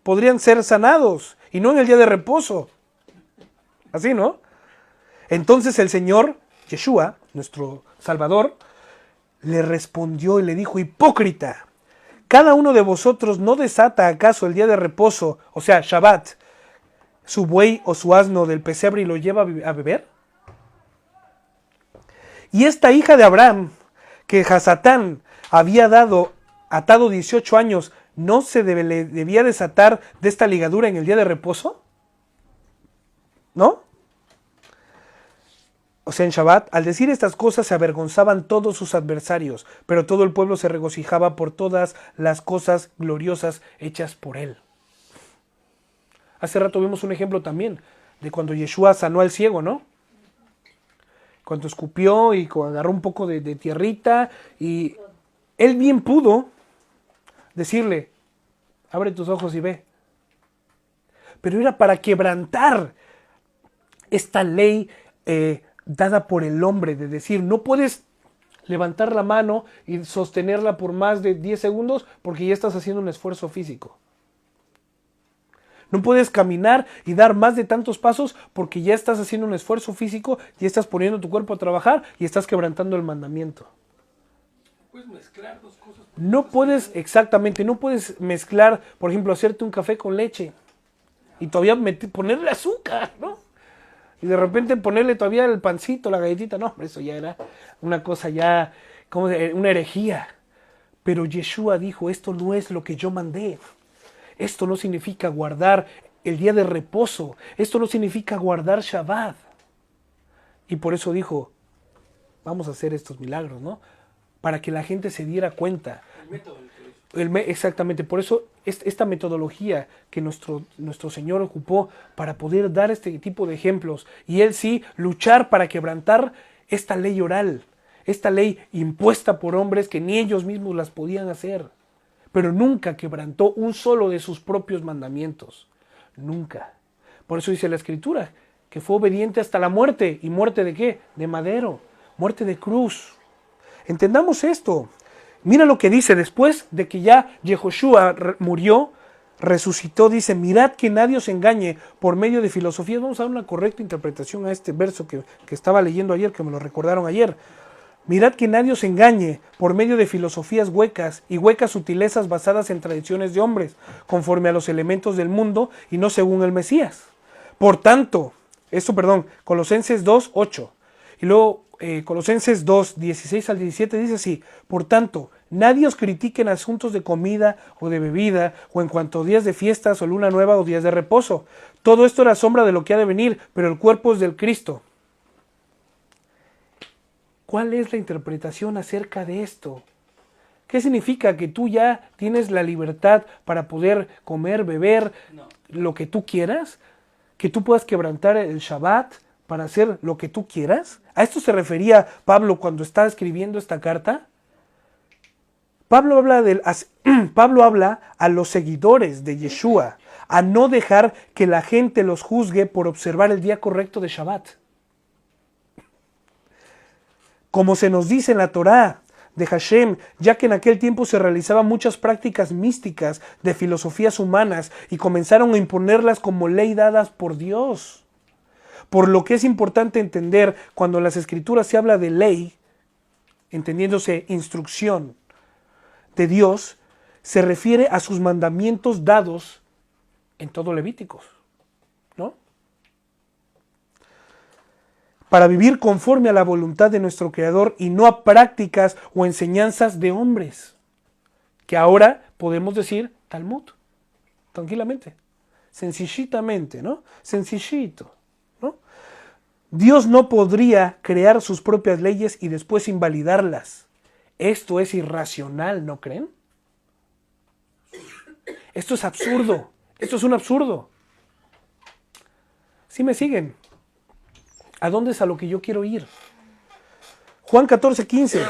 podrían ser sanados y no en el día de reposo. Así, ¿no? Entonces el Señor, Yeshua, nuestro Salvador, le respondió y le dijo: hipócrita, ¿cada uno de vosotros no desata acaso el día de reposo, o sea, Shabbat, su buey o su asno del pesebre y lo lleva a beber? Y esta hija de Abraham, que Hasatán había atado 18 años, ¿no se le debía desatar de esta ligadura en el día de reposo? ¿No? O sea, en Shabbat, al decir estas cosas se avergonzaban todos sus adversarios, pero todo el pueblo se regocijaba por todas las cosas gloriosas hechas por él. Hace rato vimos un ejemplo también de cuando Yeshua sanó al ciego, ¿no? Cuando escupió y agarró un poco de tierrita, y él bien pudo decirle: abre tus ojos y ve. Pero era para quebrantar esta ley dada por el hombre, de decir: no puedes levantar la mano y sostenerla por más de 10 segundos porque ya estás haciendo un esfuerzo físico. No puedes caminar y dar más de tantos pasos porque ya estás haciendo un esfuerzo físico, ya estás poniendo tu cuerpo a trabajar y estás quebrantando el mandamiento. Puedes mezclar dos cosas. No puedes, exactamente, no puedes mezclar, por ejemplo, hacerte un café con leche y todavía ponerle azúcar, ¿no? Y de repente ponerle todavía el pancito, la galletita. No, hombre, eso ya era una cosa ya, como una herejía. Pero Yeshua dijo: esto no es lo que yo mandé. Esto no significa guardar el día de reposo. Esto no significa guardar Shabbat. Y por eso dijo: vamos a hacer estos milagros, ¿no? Para que la gente se diera cuenta. El método del que lo hizo. Exactamente, por eso esta metodología que nuestro Señor ocupó para poder dar este tipo de ejemplos, y Él sí luchar para quebrantar esta ley oral, esta ley impuesta por hombres que ni ellos mismos las podían hacer, pero nunca quebrantó un solo de sus propios mandamientos, nunca. Por eso dice la Escritura que fue obediente hasta la muerte. ¿Y muerte de qué? De madero, muerte de cruz. Entendamos esto. Mira lo que dice después de que ya Yehoshua murió, resucitó. Dice: mirad que nadie os engañe por medio de filosofías. Vamos a dar una correcta interpretación a este verso que estaba leyendo ayer, que me lo recordaron ayer. Mirad que nadie os engañe por medio de filosofías huecas y huecas sutilezas basadas en tradiciones de hombres, conforme a los elementos del mundo y no según el Mesías. Por tanto, Colosenses 2, 8. Y luego Colosenses 2, 16 al 17 dice así: por tanto, nadie os critique en asuntos de comida o de bebida, o en cuanto a días de fiestas o luna nueva o días de reposo. Todo esto era sombra de lo que ha de venir, pero el cuerpo es del Cristo. ¿Cuál es la interpretación acerca de esto? ¿Qué significa? ¿Que tú ya tienes la libertad para poder comer, beber, lo que tú quieras? ¿Que tú puedas quebrantar el Shabbat para hacer lo que tú quieras? ¿A esto se refería Pablo cuando está escribiendo esta carta? Pablo habla a los seguidores de Yeshua a no dejar que la gente los juzgue por observar el día correcto de Shabbat. Como se nos dice en la Torá, de Hashem, ya que en aquel tiempo se realizaban muchas prácticas místicas de filosofías humanas y comenzaron a imponerlas como ley dadas por Dios. Por lo que es importante entender cuando en las Escrituras se habla de ley, entendiéndose instrucción de Dios, se refiere a sus mandamientos dados en todo Levíticos, ¿no? Para vivir conforme a la voluntad de nuestro Creador y no a prácticas o enseñanzas de hombres, que ahora podemos decir Talmud, tranquilamente, sencillitamente, ¿no? Sencillito, ¿no? Dios no podría crear sus propias leyes y después invalidarlas. Esto es irracional, ¿no creen? Esto es absurdo, esto es un absurdo. ¿Sí me siguen? ¿A dónde es a lo que yo quiero ir? Juan 14:15.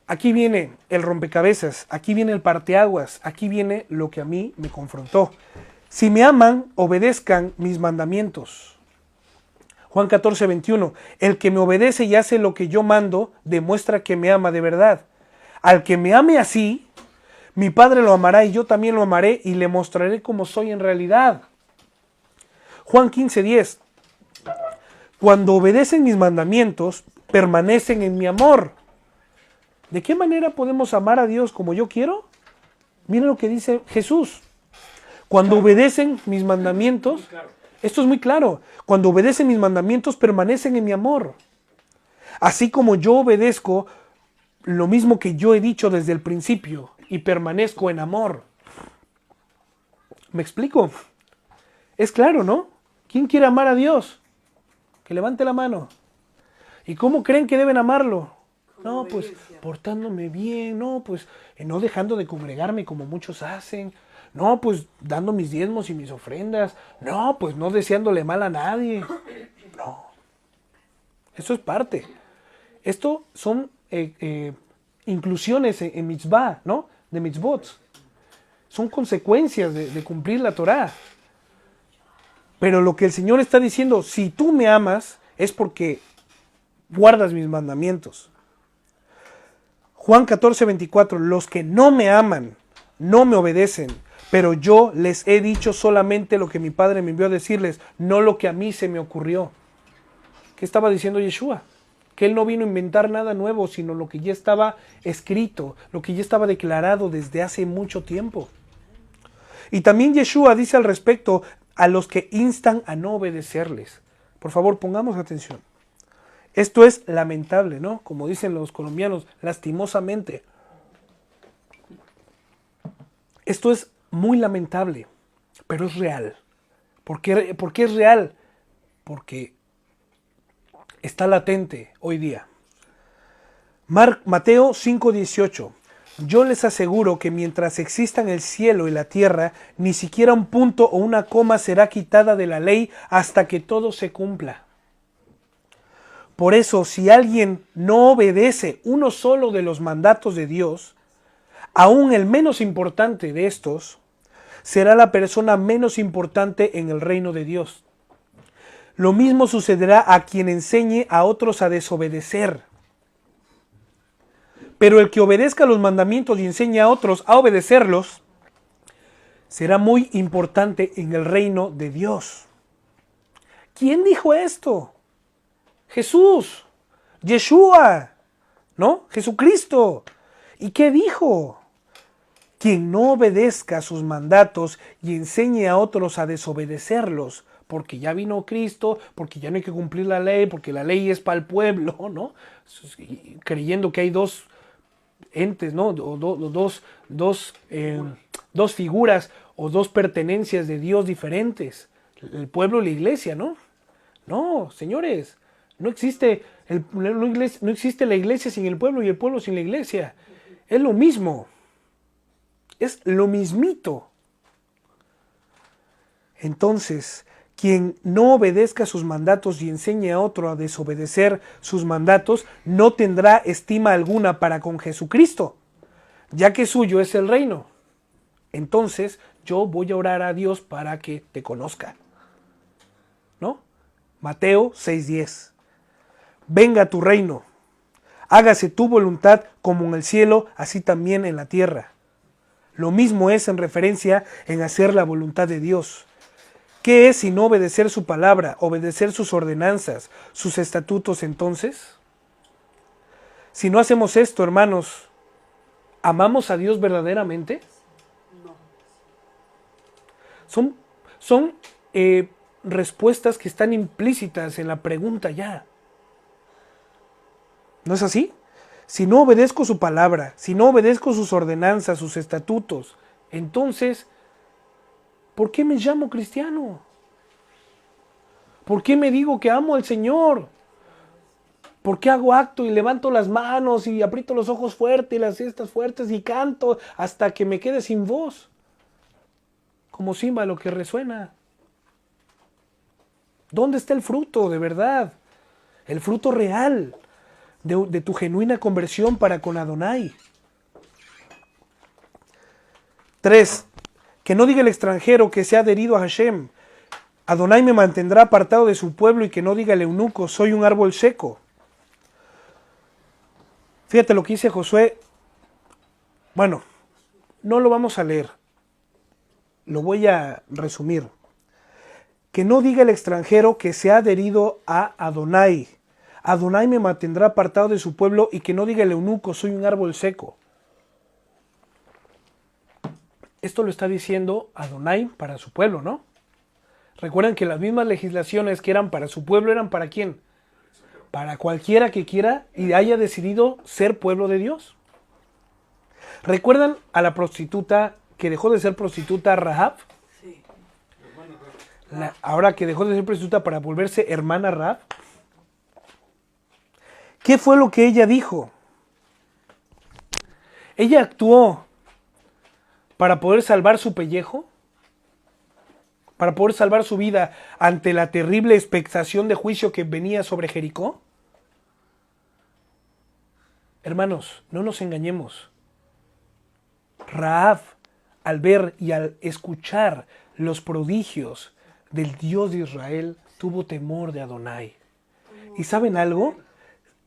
Aquí viene el rompecabezas, aquí viene el parteaguas, aquí viene lo que a mí me confrontó. Si me aman, obedezcan mis mandamientos. Juan 14:21. El que me obedece y hace lo que yo mando, demuestra que me ama de verdad. Al que me ame así, mi Padre lo amará y yo también lo amaré y le mostraré cómo soy en realidad. Juan 15:10. Cuando obedecen mis mandamientos, permanecen en mi amor. ¿De qué manera podemos amar a Dios como yo quiero? Miren lo que dice Jesús. Cuando obedecen mis mandamientos, esto es muy claro. Cuando obedecen mis mandamientos, permanecen en mi amor. Así como yo obedezco lo mismo que yo he dicho desde el principio y permanezco en amor. ¿Me explico? Es claro, ¿no? ¿Quién quiere amar a Dios? Que levante la mano. ¿Y cómo creen que deben amarlo? No, pues portándome bien, no, pues no dejando de congregarme como muchos hacen, no, pues dando mis diezmos y mis ofrendas, no, pues no deseándole mal a nadie. No, eso es parte. Esto son inclusiones en mitzvah, ¿no? De mitzvot. Son consecuencias de cumplir la Torah. Pero lo que el Señor está diciendo, si tú me amas, es porque guardas mis mandamientos. Juan 14:24, los que no me aman, no me obedecen, pero yo les he dicho solamente lo que mi Padre me envió a decirles, no lo que a mí se me ocurrió. ¿Qué estaba diciendo Yeshua? Que Él no vino a inventar nada nuevo, sino lo que ya estaba escrito, lo que ya estaba declarado desde hace mucho tiempo. Y también Yeshua dice al respecto a los que instan a no obedecerles. Por favor, pongamos atención. Esto es lamentable, ¿no? Como dicen los colombianos, lastimosamente. Esto es muy lamentable, pero es real. ¿Por qué es real? Porque está latente hoy día. Mateo 5:18. Yo les aseguro que mientras existan el cielo y la tierra, ni siquiera un punto o una coma será quitada de la ley hasta que todo se cumpla. Por eso, si alguien no obedece uno solo de los mandatos de Dios, aún el menos importante de estos, será la persona menos importante en el reino de Dios. Lo mismo sucederá a quien enseñe a otros a desobedecer. Pero el que obedezca los mandamientos y enseñe a otros a obedecerlos, será muy importante en el reino de Dios. ¿Quién dijo esto? Jesús, Yeshua, ¿no? Jesucristo. ¿Y qué dijo? Quien no obedezca sus mandatos y enseñe a otros a desobedecerlos, porque ya vino Cristo, porque ya no hay que cumplir la ley, porque la ley es para el pueblo, ¿no? Creyendo que hay dos entes, ¿no? O dos figuras o dos pertenencias de Dios diferentes. El pueblo y la iglesia, ¿no? No, señores, no existe la iglesia sin el pueblo y el pueblo sin la iglesia. Es lo mismo. Es lo mismito. Entonces, quien no obedezca sus mandatos y enseñe a otro a desobedecer sus mandatos, no tendrá estima alguna para con Jesucristo, ya que suyo es el reino. Entonces, yo voy a orar a Dios para que te conozca. ¿No? Mateo 6:10. Venga tu reino. Hágase tu voluntad como en el cielo, así también en la tierra. Lo mismo es en referencia en hacer la voluntad de Dios. ¿Qué es sino obedecer su palabra, obedecer sus ordenanzas, sus estatutos entonces? Si no hacemos esto, hermanos, ¿amamos a Dios verdaderamente? Son respuestas que están implícitas en la pregunta ya. ¿No es así? Si no obedezco su palabra, si no obedezco sus ordenanzas, sus estatutos, entonces, ¿por qué me llamo cristiano? ¿Por qué me digo que amo al Señor? ¿Por qué hago acto y levanto las manos y aprieto los ojos fuertes y las cestas fuertes y canto hasta que me quede sin voz? Como címbalo que resuena. ¿Dónde está el fruto de verdad? El fruto real de tu genuina conversión para con Adonai. 3. Que no diga el extranjero que se ha adherido a Hashem: Adonai me mantendrá apartado de su pueblo, y que no diga el eunuco: soy un árbol seco. Fíjate lo que dice Josué. Bueno, no lo vamos a leer. Lo voy a resumir. Que no diga el extranjero que se ha adherido a Adonai: Adonai me mantendrá apartado de su pueblo, y que no diga el eunuco: soy un árbol seco. Esto lo está diciendo Adonai para su pueblo, ¿no? Recuerden que las mismas legislaciones que eran para su pueblo eran para quién. Para cualquiera que quiera y haya decidido ser pueblo de Dios. ¿Recuerdan a la prostituta que dejó de ser prostituta, Rahab? Sí. Ahora que dejó de ser prostituta para volverse hermana Rahab. ¿Qué fue lo que ella dijo? Ella actuó para poder salvar su pellejo, para poder salvar su vida ante la terrible expectación de juicio que venía sobre Jericó. Hermanos, no nos engañemos. Rahab, al ver y al escuchar los prodigios del Dios de Israel, tuvo temor de Adonai. ¿Y saben algo?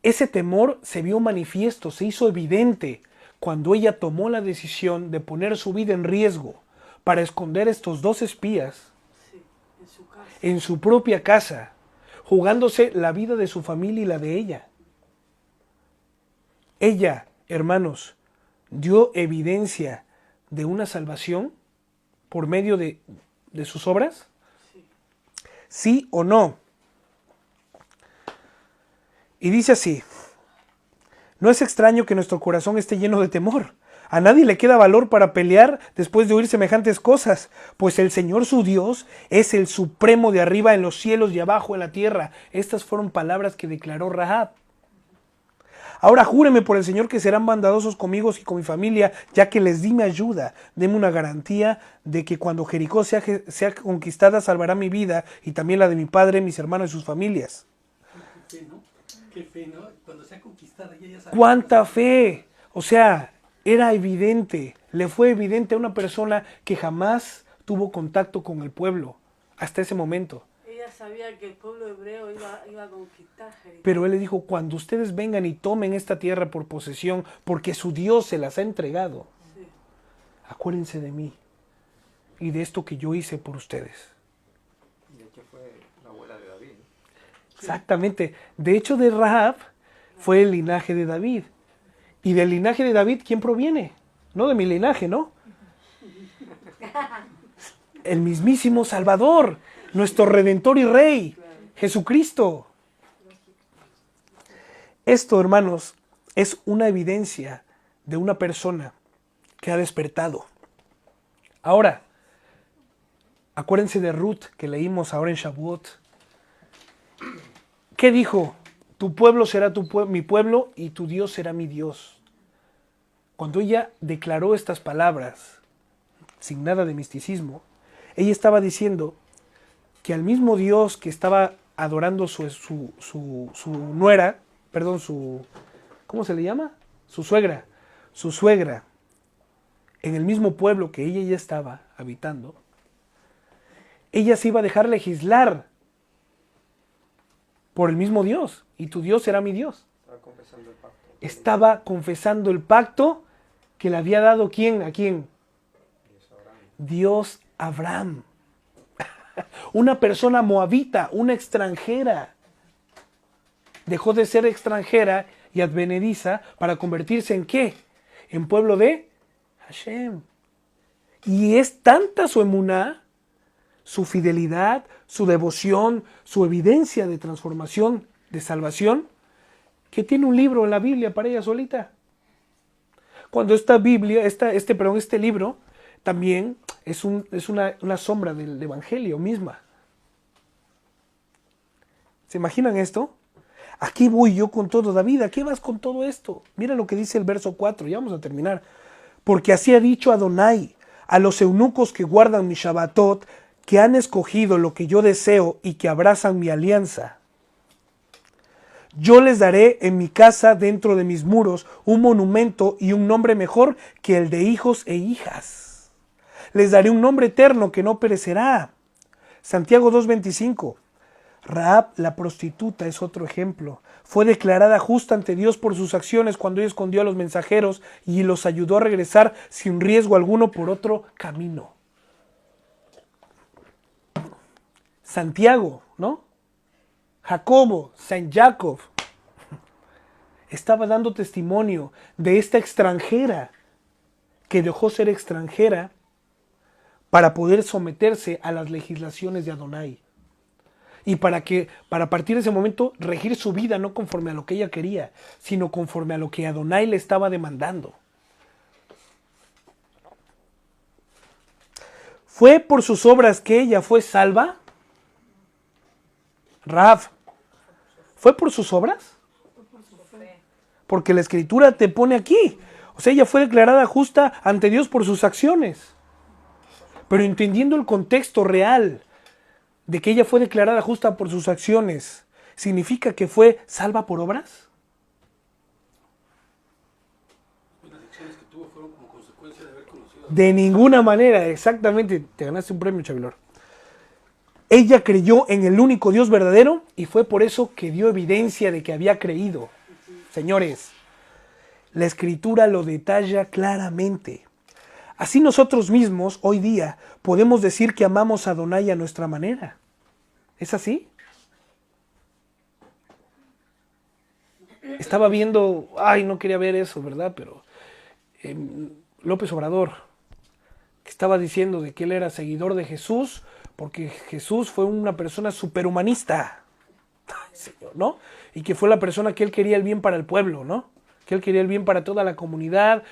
Ese temor se vio manifiesto, se hizo evidente cuando ella tomó la decisión de poner su vida en riesgo para esconder estos dos espías en su propia casa, jugándose la vida de su familia y la de ella. Ella, hermanos, dio evidencia de una salvación por medio de sus obras. ¿Sí o no? Y dice así: no es extraño que nuestro corazón esté lleno de temor. A nadie le queda valor para pelear después de oír semejantes cosas, pues el Señor su Dios es el supremo de arriba en los cielos y abajo en la tierra. Estas fueron palabras que declaró Rahab. Ahora júreme por el Señor que serán bondadosos conmigo y con mi familia, ya que les di mi ayuda. Deme una garantía de que cuando Jericó sea conquistada salvará mi vida y también la de mi padre, mis hermanos y sus familias. Qué fe, ¿no? Qué fe, ¿no? Cuando sea conquistada ella ya sabe. ¡Cuánta fe! O sea, era evidente, le fue evidente a una persona que jamás tuvo contacto con el pueblo hasta ese momento. Ella sabía que el pueblo hebreo iba a conquistar Jericó. Pero él le dijo: cuando ustedes vengan y tomen esta tierra por posesión, porque su Dios se las ha entregado, Sí. acuérdense de mí y de esto que yo hice por ustedes. De hecho fue la abuela de David. Exactamente. De hecho, de Rahab fue el linaje de David. Y del linaje de David, ¿quién proviene? No de mi linaje, ¿no? El mismísimo Salvador, nuestro Redentor y Rey, Jesucristo. Esto, hermanos, es una evidencia de una persona que ha despertado. Ahora, acuérdense de Ruth que leímos ahora en Shavuot. ¿Qué dijo? Tu pueblo será mi pueblo y tu Dios será mi Dios. Cuando ella declaró estas palabras, sin nada de misticismo, ella estaba diciendo que al mismo Dios que estaba adorando su nuera, perdón, ¿cómo se le llama? Su suegra, en el mismo pueblo que ella ya estaba habitando, ella se iba a dejar legislar por el mismo Dios, y tu Dios será mi Dios. Estaba confesando el pacto. Estaba confesando el pacto que le había dado ¿quién? ¿A quién? Dios a Abraham. Una persona moabita, una extranjera. Dejó de ser extranjera y advenediza para convertirse en ¿qué? En pueblo de Hashem. Y es tanta su emuná, su fidelidad, su devoción, su evidencia de transformación, de salvación, que tiene un libro en la Biblia para ella solita. Cuando esta Biblia, este libro, también es una sombra del Evangelio misma. ¿Se imaginan esto? Aquí voy yo con todo, David, ¿a qué vas con todo esto? Mira lo que dice el verso 4, ya vamos a terminar. Porque así ha dicho Adonai a los eunucos que guardan mi Shabbatot, que han escogido lo que yo deseo y que abrazan mi alianza. Yo les daré en mi casa, dentro de mis muros, un monumento y un nombre mejor que el de hijos e hijas. Les daré un nombre eterno que no perecerá. Santiago 2:25. Rahab, la prostituta, es otro ejemplo. Fue declarada justa ante Dios por sus acciones cuando ella escondió a los mensajeros y los ayudó a regresar sin riesgo alguno por otro camino. Santiago, ¿no? Jacobo, Saint Jacob, estaba dando testimonio de esta extranjera que dejó ser extranjera para poder someterse a las legislaciones de Adonai. Y para a partir de ese momento regir su vida no conforme a lo que ella quería, sino conforme a lo que Adonai le estaba demandando. ¿Fue por sus obras que ella fue salva? Rahab, ¿fue por sus obras? Porque la Escritura te pone aquí. O sea, ella fue declarada justa ante Dios por sus acciones. Pero entendiendo el contexto real de que ella fue declarada justa por sus acciones, ¿significa que fue salva por obras? Las acciones que tuvo fueron como consecuencia de haber conocido. De ninguna manera, exactamente. Te ganaste un premio, Chavilor. Ella creyó en el único Dios verdadero y fue por eso que dio evidencia de que había creído. Señores, la Escritura lo detalla claramente. Así nosotros mismos, hoy día, podemos decir que amamos a Adonai a nuestra manera. ¿Es así? Estaba viendo, no quería ver eso, ¿verdad? Pero López Obrador, que estaba diciendo de que él era seguidor de Jesús, porque Jesús fue una persona superhumanista, ¿no? Y que fue la persona que él quería el bien para el pueblo, ¿no? Que él quería el bien para toda la comunidad.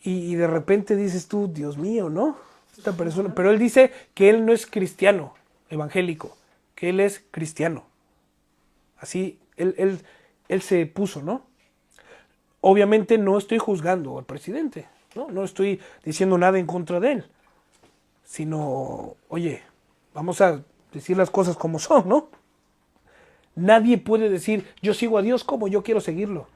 Y de repente dices tú, Dios mío, ¿no? Esta persona, pero él dice que él no es cristiano evangélico, que él es cristiano. Así, él se puso, ¿no? Obviamente no estoy juzgando al presidente, ¿no? No estoy diciendo nada en contra de él, sino, oye, vamos a decir las cosas como son, ¿no? Nadie puede decir, yo sigo a Dios como yo quiero seguirlo.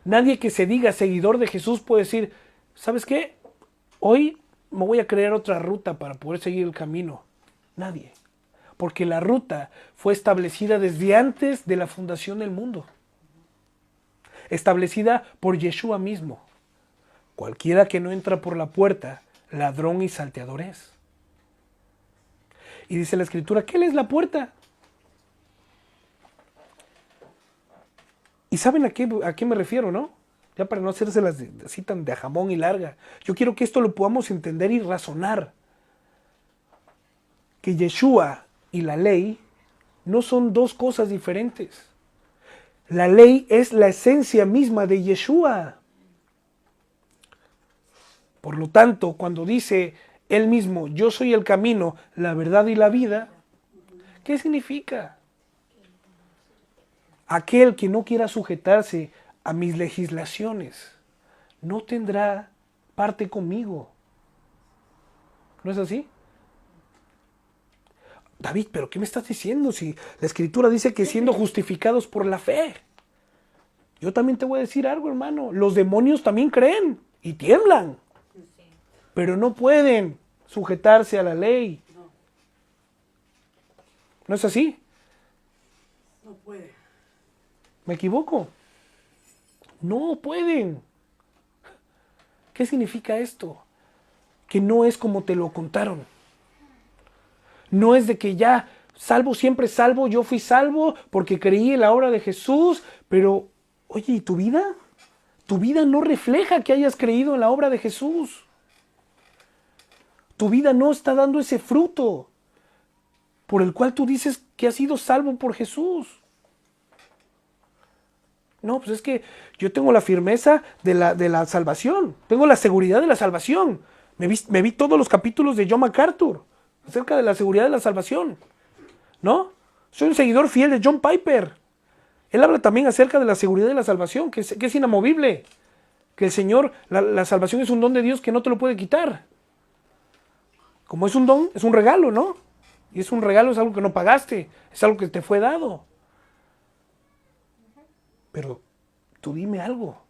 Nadie que se diga seguidor de Jesús puede decir, ¿sabes qué? Hoy me voy a crear otra ruta para poder seguir el camino. Nadie. Porque la ruta fue establecida desde antes de la fundación del mundo. Establecida por Yeshua mismo. Cualquiera que no entra por la puerta, ladrón y salteador es. Y dice la Escritura, ¿qué es la puerta? ¿Y saben a qué me refiero, no? Ya para no hacérselas así tan de jamón y larga. Yo quiero que esto lo podamos entender y razonar. Que Yeshua y la ley no son dos cosas diferentes. La ley es la esencia misma de Yeshua. Por lo tanto, cuando dice él mismo, yo soy el camino, la verdad y la vida, ¿qué significa? Aquel que no quiera sujetarse a mis legislaciones no tendrá parte conmigo. ¿No es así? David, ¿pero qué me estás diciendo? Si la Escritura dice que siendo justificados por la fe. Yo también te voy a decir algo, hermano. Los demonios también creen y tiemblan. Pero no pueden sujetarse a la ley. ¿No es así? No puede. ¿Me equivoco? No pueden. ¿Qué significa esto? Que no es como te lo contaron. No es de que ya salvo, siempre salvo, yo fui salvo porque creí en la obra de Jesús, pero, oye, ¿y tu vida? Tu vida no refleja que hayas creído en la obra de Jesús. Tu vida no está dando ese fruto por el cual tú dices que has sido salvo por Jesús. No, pues es que yo tengo la firmeza de la salvación, tengo la seguridad de la salvación. Me vi todos los capítulos de John MacArthur acerca de la seguridad de la salvación, ¿no? Soy un seguidor fiel de John Piper. Él habla también acerca de la seguridad de la salvación, que es inamovible, que el Señor, la salvación es un don de Dios que no te lo puede quitar. Como es un don, es un regalo, ¿no? Y es un regalo, es algo que no pagaste, es algo que te fue dado. Pero tú dime algo.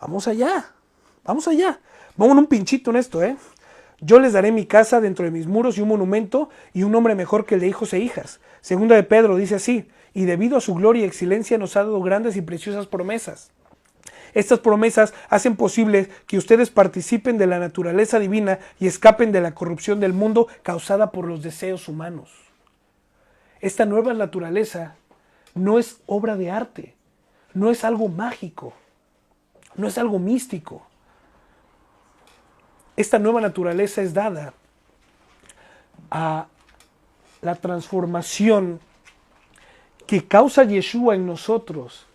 Vamos allá. Vamos allá. Vamos un pinchito en esto, ¿eh? Yo les daré mi casa dentro de mis muros y un monumento y un nombre mejor que el de hijos e hijas. Segunda de Pedro dice así: y debido a su gloria y excelencia nos ha dado grandes y preciosas promesas. Estas promesas hacen posible que ustedes participen de la naturaleza divina y escapen de la corrupción del mundo causada por los deseos humanos. Esta nueva naturaleza no es obra de arte, no es algo mágico, no es algo místico. Esta nueva naturaleza es dada a la transformación que causa Yeshua en nosotros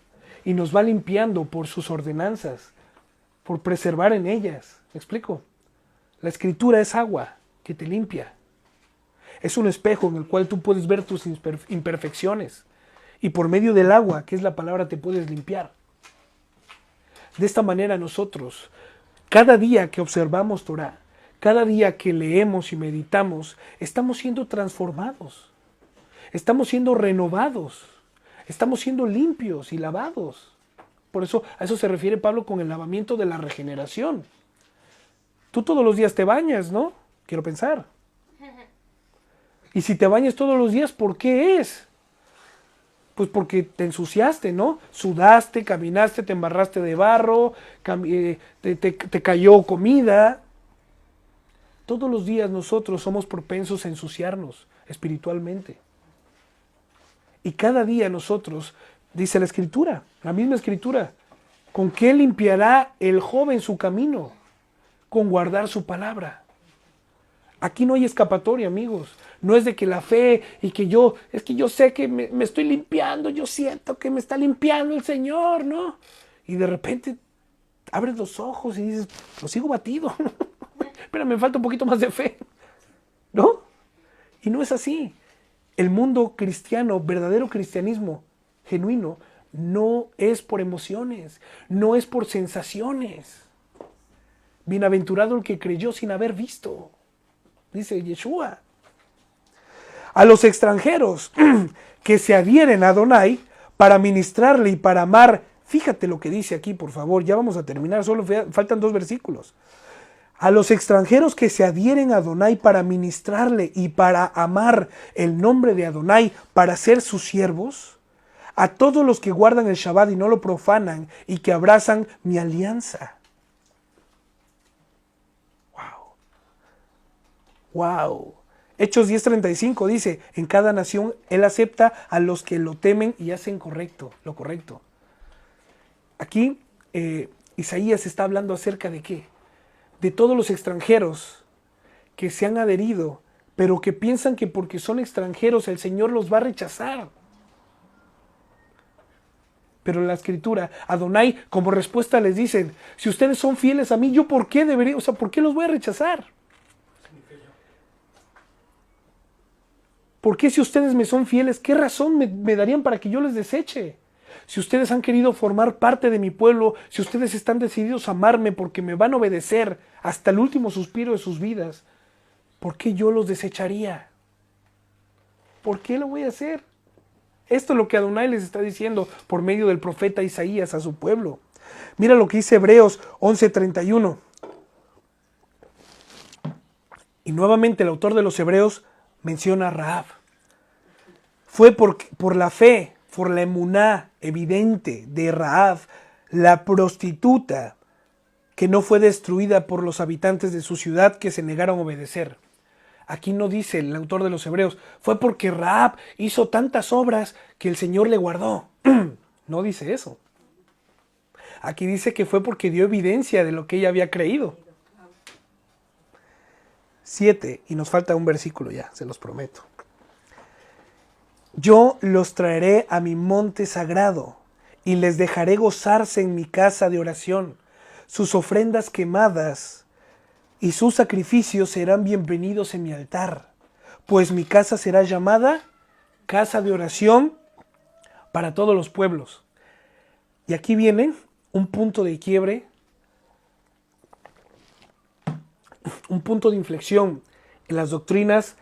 y nos va limpiando por sus ordenanzas, por preservar en ellas. ¿Me explico? La escritura es agua que te limpia. Es un espejo en el cual tú puedes ver tus imperfecciones y por medio del agua, que es la palabra, te puedes limpiar. De esta manera nosotros, cada día que observamos Torah, cada día que leemos y meditamos, estamos siendo transformados, estamos siendo renovados, estamos siendo limpios y lavados. Por eso a eso se refiere Pablo con el lavamiento de la regeneración. Tú todos los días te bañas, ¿no? Quiero pensar. Y si te bañas todos los días, ¿por qué es? Pues porque te ensuciaste, ¿no? Sudaste, caminaste, te embarraste de barro, te cayó comida. Todos los días nosotros somos propensos a ensuciarnos espiritualmente. Y cada día nosotros, dice la Escritura, la misma Escritura, ¿con qué limpiará el joven su camino? Con guardar su palabra. Aquí no hay escapatoria, amigos. No es de que la fe y que es que yo sé que me estoy limpiando, yo siento que me está limpiando el Señor, ¿no? Y de repente abres los ojos y dices, lo sigo batido. Pero me falta un poquito más de fe, ¿no? Y no es así. El mundo cristiano, verdadero cristianismo genuino, no es por emociones, no es por sensaciones. Bienaventurado el que creyó sin haber visto, dice Yeshua. A los extranjeros que se adhieren a Adonai para ministrarle y para amar, fíjate lo que dice aquí, por favor, ya vamos a terminar, solo faltan 2 versículos. A los extranjeros que se adhieren a Adonai para ministrarle y para amar el nombre de Adonai, para ser sus siervos, a todos los que guardan el Shabbat y no lo profanan y que abrazan mi alianza. ¡Wow! Hechos 10:35 dice, en cada nación Él acepta a los que lo temen y hacen lo correcto. Aquí Isaías está hablando acerca de ¿qué? De todos los extranjeros que se han adherido, pero que piensan que porque son extranjeros el Señor los va a rechazar. Pero en la Escritura, Adonai como respuesta les dicen, si ustedes son fieles a mí, ¿yo por qué debería? O sea, ¿por qué los voy a rechazar? ¿Por qué si ustedes me son fieles, qué razón me darían para que yo les deseche? Si ustedes han querido formar parte de mi pueblo, si ustedes están decididos a amarme porque me van a obedecer hasta el último suspiro de sus vidas, ¿por qué yo los desecharía? ¿Por qué lo voy a hacer? Esto es lo que Adonai les está diciendo por medio del profeta Isaías a su pueblo. Mira lo que dice Hebreos 11:31. Y nuevamente el autor de los Hebreos menciona a Rahab. Fue por la fe, por la emuná evidente de Rahab, la prostituta que no fue destruida por los habitantes de su ciudad que se negaron a obedecer. Aquí no dice el autor de los Hebreos, fue porque Rahab hizo tantas obras que el Señor le guardó. No dice eso. Aquí dice que fue porque dio evidencia de lo que ella había creído. 7, y nos falta un versículo ya, se los prometo. Yo los traeré a mi monte sagrado y les dejaré gozarse en mi casa de oración. Sus ofrendas quemadas y sus sacrificios serán bienvenidos en mi altar, pues mi casa será llamada casa de oración para todos los pueblos. Y aquí viene un punto de quiebre, un punto de inflexión en las doctrinas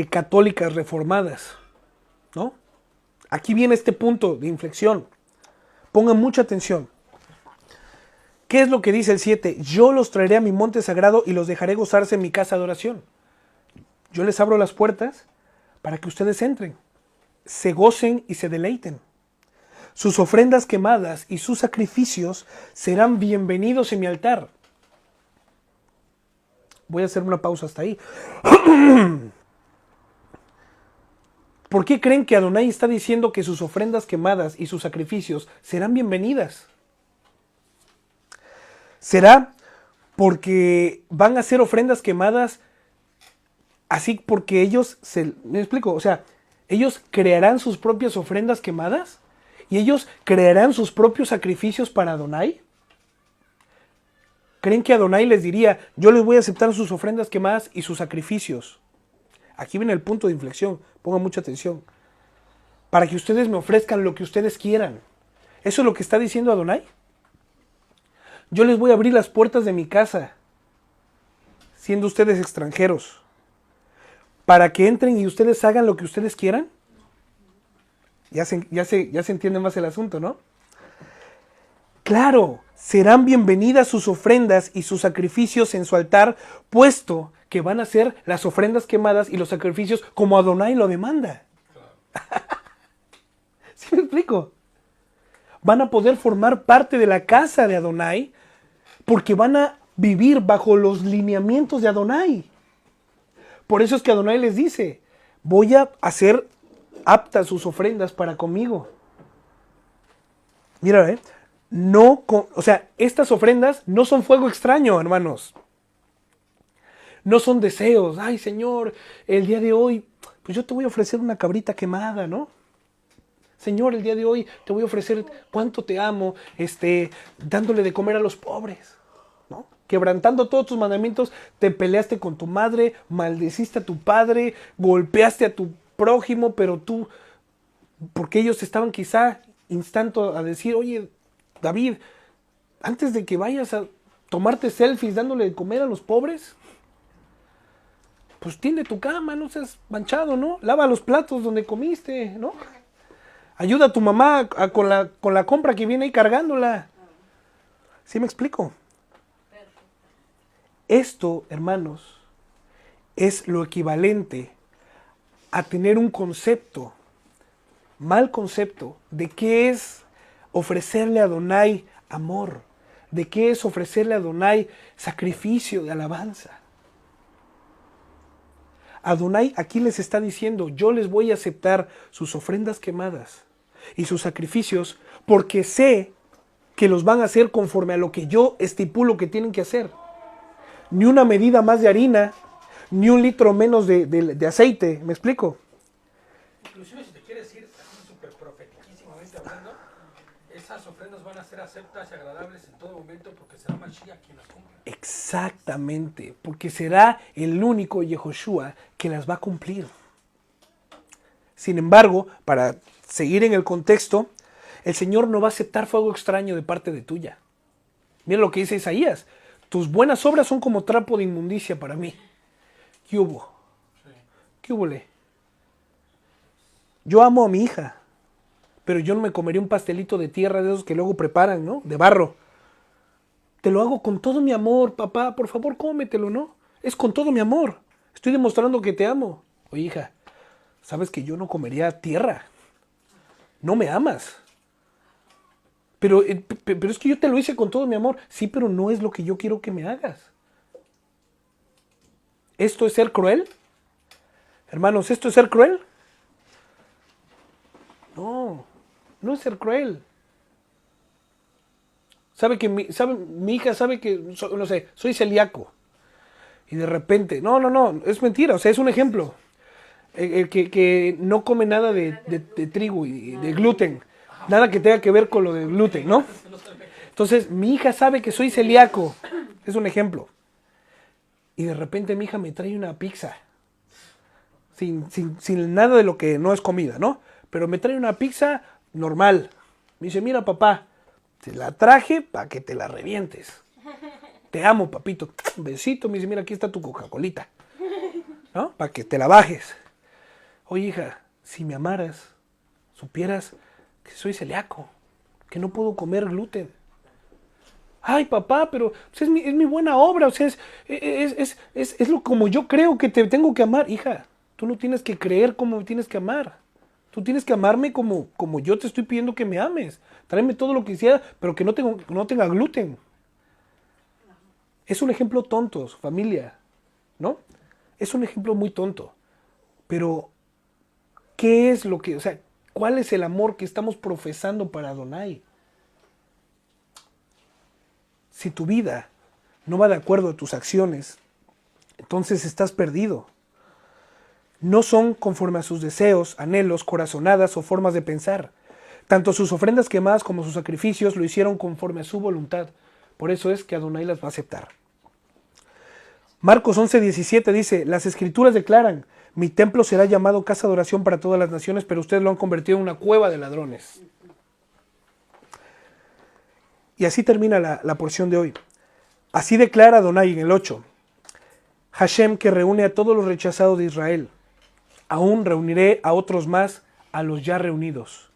católicas reformadas, ¿no? Aquí viene este punto de inflexión. Pongan mucha atención. ¿Qué es lo que dice el 7? Yo los traeré a mi monte sagrado y los dejaré gozarse en mi casa de oración. Yo les abro las puertas para que ustedes entren, se gocen y se deleiten. Sus ofrendas quemadas y sus sacrificios serán bienvenidos en mi altar. Voy a hacer una pausa hasta ahí. ¿Por qué creen que Adonai está diciendo que sus ofrendas quemadas y sus sacrificios serán bienvenidas? ¿Será porque van a ser ofrendas quemadas así porque ellos me explico? O sea, ellos crearán sus propias ofrendas quemadas y ellos crearán sus propios sacrificios para Adonai. ¿Creen que Adonai les diría, yo les voy a aceptar sus ofrendas quemadas y sus sacrificios? Aquí viene el punto de inflexión, pongan mucha atención. Para que ustedes me ofrezcan lo que ustedes quieran. ¿Eso es lo que está diciendo Adonai? Yo les voy a abrir las puertas de mi casa, siendo ustedes extranjeros, para que entren y ustedes hagan lo que ustedes quieran. Ya se entiende más el asunto, ¿no? Claro, serán bienvenidas sus ofrendas y sus sacrificios en su altar, puesto que van a ser las ofrendas quemadas y los sacrificios como Adonai lo demanda. ¿Sí me explico? Van a poder formar parte de la casa de Adonai porque van a vivir bajo los lineamientos de Adonai. Por eso es que Adonai les dice, voy a hacer aptas sus ofrendas para conmigo. Mira, estas ofrendas no son fuego extraño, hermanos. No son deseos. Ay, Señor, el día de hoy, pues yo te voy a ofrecer una cabrita quemada, ¿no? Señor, el día de hoy te voy a ofrecer cuánto te amo, dándole de comer a los pobres, ¿no? Quebrantando todos tus mandamientos, te peleaste con tu madre, maldeciste a tu padre, golpeaste a tu prójimo, pero tú, porque ellos estaban quizá instando a decir, oye, David, antes de que vayas a tomarte selfies dándole de comer a los pobres, pues tiende tu cama, no seas manchado, ¿no? Lava los platos donde comiste, ¿no? Ayuda a tu mamá con la compra que viene ahí cargándola. ¿Sí me explico? Esto, hermanos, es lo equivalente a tener un concepto, mal concepto, de qué es ofrecerle a Adonai amor, de qué es ofrecerle a Adonai sacrificio de alabanza. Adonai aquí les está diciendo, yo les voy a aceptar sus ofrendas quemadas y sus sacrificios porque sé que los van a hacer conforme a lo que yo estipulo que tienen que hacer. Ni una medida más de harina, ni un litro menos de aceite, ¿me explico? Inclusive si te quieres ir así súper profetísimamente hablando, esas ofrendas van a ser aceptas y agradables en todo momento porque será Mashiach quien las cumpla. Exactamente, porque será el único Yehoshua que las va a cumplir. Sin embargo, para seguir en el contexto, el Señor no va a aceptar fuego extraño de parte de tuya. Mira lo que dice Isaías, tus buenas obras son como trapo de inmundicia para mí. ¿Qué hubo? Sí. ¿Qué hubole? Yo amo a mi hija, pero yo no me comería un pastelito de tierra de esos que luego preparan, ¿no? De barro. Te lo hago con todo mi amor, papá, por favor cómetelo, ¿no? Es con todo mi amor. Estoy demostrando que te amo. Oye, hija, sabes que yo no comería tierra. No me amas. pero es que yo te lo hice con todo mi amor. Sí, pero no es lo que yo quiero que me hagas. ¿Esto es ser cruel? Hermanos, ¿esto es ser cruel? No, no es ser cruel. Mi hija sabe que, no sé, soy celíaco. Y de repente, no, es mentira, o sea, es un ejemplo. Que no come nada de trigo y de gluten. Nada que tenga que ver con lo de gluten, ¿no? Entonces, mi hija sabe que soy celíaco. Es un ejemplo. Y de repente mi hija me trae una pizza. Sin nada de lo que no es comida, ¿no? Pero me trae una pizza normal. Me dice, mira papá, te la traje para que te la revientes. Te amo, papito. Un besito. Me dice, mira, aquí está tu Coca-Colita, ¿no? Para que te la bajes. Oye, hija, si me amaras, supieras que soy celíaco, que no puedo comer gluten. Ay, papá, pero pues, es mi buena obra, o sea, es lo como yo creo que te tengo que amar. Hija, tú no tienes que creer cómo me tienes que amar. Tú tienes que amarme como yo te estoy pidiendo que me ames. Tráeme todo lo que quisiera, pero que no tenga gluten. Es un ejemplo tonto, familia, ¿no? Es un ejemplo muy tonto. Pero, ¿qué es lo que, o sea, cuál es el amor que estamos profesando para Adonai? Si tu vida no va de acuerdo a tus acciones, entonces estás perdido. No son conforme a sus deseos, anhelos, corazonadas o formas de pensar. Tanto sus ofrendas quemadas como sus sacrificios lo hicieron conforme a su voluntad. Por eso es que Adonai las va a aceptar. Marcos 11:17 dice, las escrituras declaran, mi templo será llamado casa de oración para todas las naciones, pero ustedes lo han convertido en una cueva de ladrones. Y así termina la porción de hoy. Así declara Adonai en el 8. Hashem, que reúne a todos los rechazados de Israel. Aún reuniré a otros más, a los ya reunidos.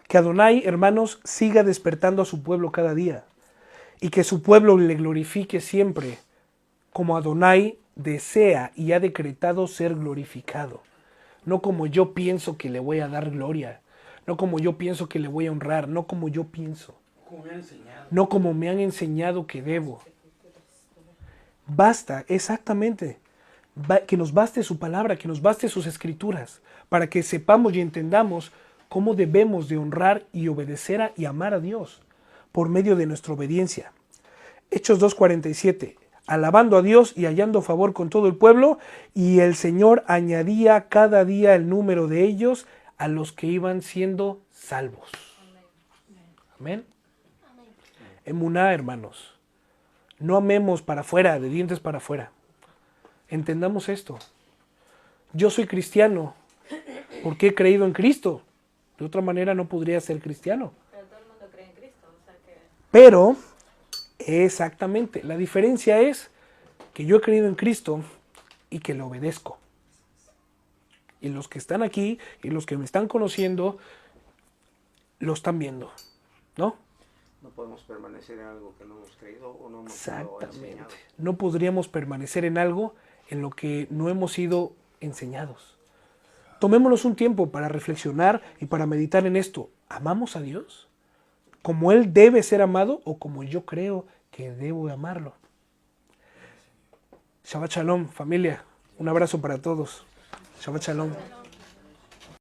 Que Adonai, hermanos, siga despertando a su pueblo cada día. Y que su pueblo le glorifique siempre, como Adonai desea y ha decretado ser glorificado. No como yo pienso que le voy a dar gloria. No como yo pienso que le voy a honrar. No como yo pienso. Como me han enseñado. No como me han enseñado que debo. Basta, exactamente, que nos baste su palabra, que nos baste sus escrituras, para que sepamos y entendamos cómo debemos de honrar y obedecer y amar a Dios por medio de nuestra obediencia. Hechos 2:47, alabando a Dios y hallando favor con todo el pueblo, y el Señor añadía cada día el número de ellos a los que iban siendo salvos. Amén. Emuná, hermanos. No amemos para afuera, de dientes para afuera. Entendamos esto. Yo soy cristiano porque he creído en Cristo. De otra manera no podría ser cristiano. Pero todo el mundo cree en Cristo, o sea que... Pero, exactamente, la diferencia es que yo he creído en Cristo y que le obedezco. Y los que están aquí y los que me están conociendo lo están viendo, ¿no? No podemos permanecer en algo que no hemos creído o no hemos sido Exactamente. enseñado. No podríamos permanecer en algo en lo que no hemos sido enseñados. Tomémonos un tiempo para reflexionar y para meditar en esto. ¿Amamos a Dios? ¿Como Él debe ser amado o como yo creo que debo amarlo? Shabbat Shalom, familia. Un abrazo para todos. Shabbat Shalom.